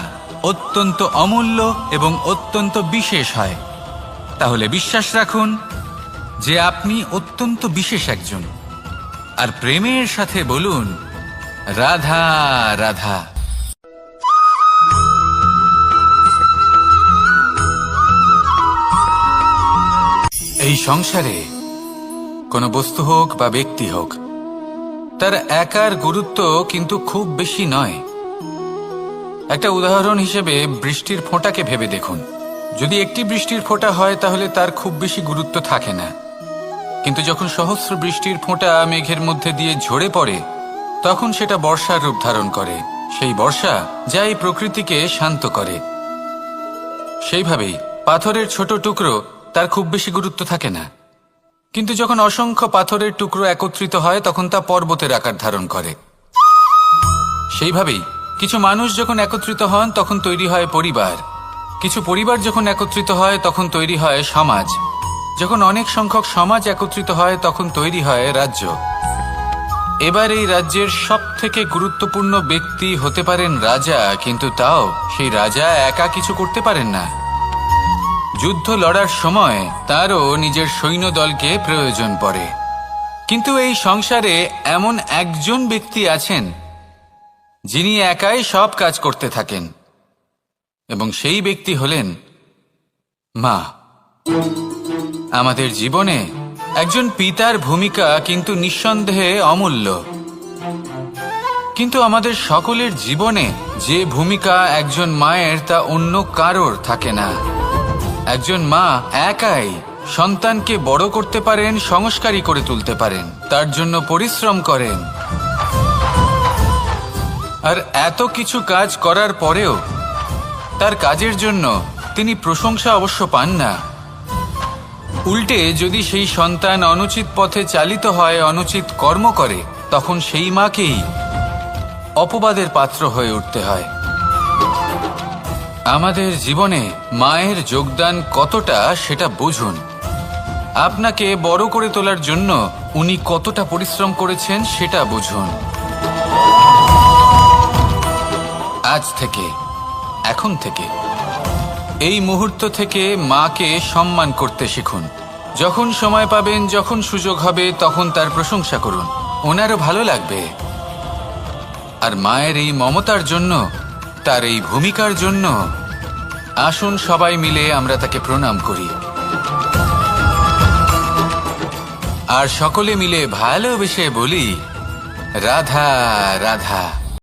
অত্যন্ত অমূল্য এবং অত্যন্ত বিশেষ হয়। তাহলে বিশ্বাস রাখুন যে আপনি অত্যন্ত বিশেষ একজন, আর প্রেমের সাথে বলুন, রাধা রাধা। এই সংসারে কোনো বস্তু হোক বা ব্যক্তি হোক, তার একার গুরুত্ব কিন্তু খুব বেশি নয়। একটা উদাহরণ হিসেবে বৃষ্টির ফোঁটাকে ভেবে দেখুন। যদি একটি বৃষ্টির ফোঁটা হয়, তাহলে তার খুব বেশি গুরুত্ব থাকে না। কিন্তু যখন সহস্র বৃষ্টির ফোঁটা মেঘের মধ্যে দিয়ে ঝরে পড়ে, তখন সেটা বর্ষার রূপ ধারণ করে। সেই বর্ষা যা এই প্রকৃতিকে শান্ত করে। সেইভাবেই পাথরের ছোট টুকরো তার খুব বেশি গুরুত্ব থাকে না, কিন্তু যখন অসংখ্য পাথরের টুকরো একত্রিত হয় তখন তা পর্বতের আকার ধারণ করে। সেইভাবেই কিছু মানুষ যখন একত্রিত হন তখন তৈরি হয় পরিবার, কিছু পরিবার যখন একত্রিত হয় তখন তৈরি হয় সমাজ, যখন অনেক সংখ্যক সমাজ একত্রিত হয় তখন তৈরি হয় রাজ্য। এবার এই রাজ্যের সবথেকে গুরুত্বপূর্ণ ব্যক্তি হতে পারেন রাজা, কিন্তু তাও সেই রাজা একা কিছু করতে পারেন না। যুদ্ধ লড়ার সময় তারও নিজের সৈন্যদলকে প্রয়োজন পড়ে। কিন্তু এই সংসারে এমন একজন ব্যক্তি আছেন যিনি একাই সব কাজ করতে থাকেন, এবং সেই ব্যক্তি হলেন মা। আমাদের জীবনে একজন পিতার ভূমিকা কিন্তু নিঃসন্দেহে অমূল্য, কিন্তু আমাদের সকলের জীবনে যে ভূমিকা একজন মায়ের তা অন্য কারোর থাকে না। একজন মা একাই সন্তানকে বড় করতে পারেন, সংস্কারী করে তুলতে পারেন, তার জন্য পরিশ্রম করেন। আর এত কিছু কাজ করার পরেও তার কাজের জন্য তিনি প্রশংসা অবশ্য পান না। উল্টে যদি সেই সন্তান অনুচিত পথে চালিত হয়, অনুচিত কর্ম করে, তখন সেই মাকেই অপবাদের পাত্র হয়ে উঠতে হয়। আমাদের জীবনে মায়ের যোগদান কতটা সেটা বুঝুন। আপনাকে বড় করে তোলার জন্য উনি কতটা পরিশ্রম করেছেন সেটা বুঝুন। আজ থেকে, এখন থেকে, এই মুহূর্ত থেকে মাকে সম্মান করতে শিখুন। যখন সময় পাবেন, যখন সুযোগ হবে, তখন তার প্রশংসা করুন, ওনারও ভালো লাগবে। আর মায়ের এই মমতার জন্য, তার এই ভূমিকার জন্য আসুন সবাই মিলে আমরা তাকে প্রণাম করি, আর সকলে মিলে ভালোবেসে বলি রাধা রাধা।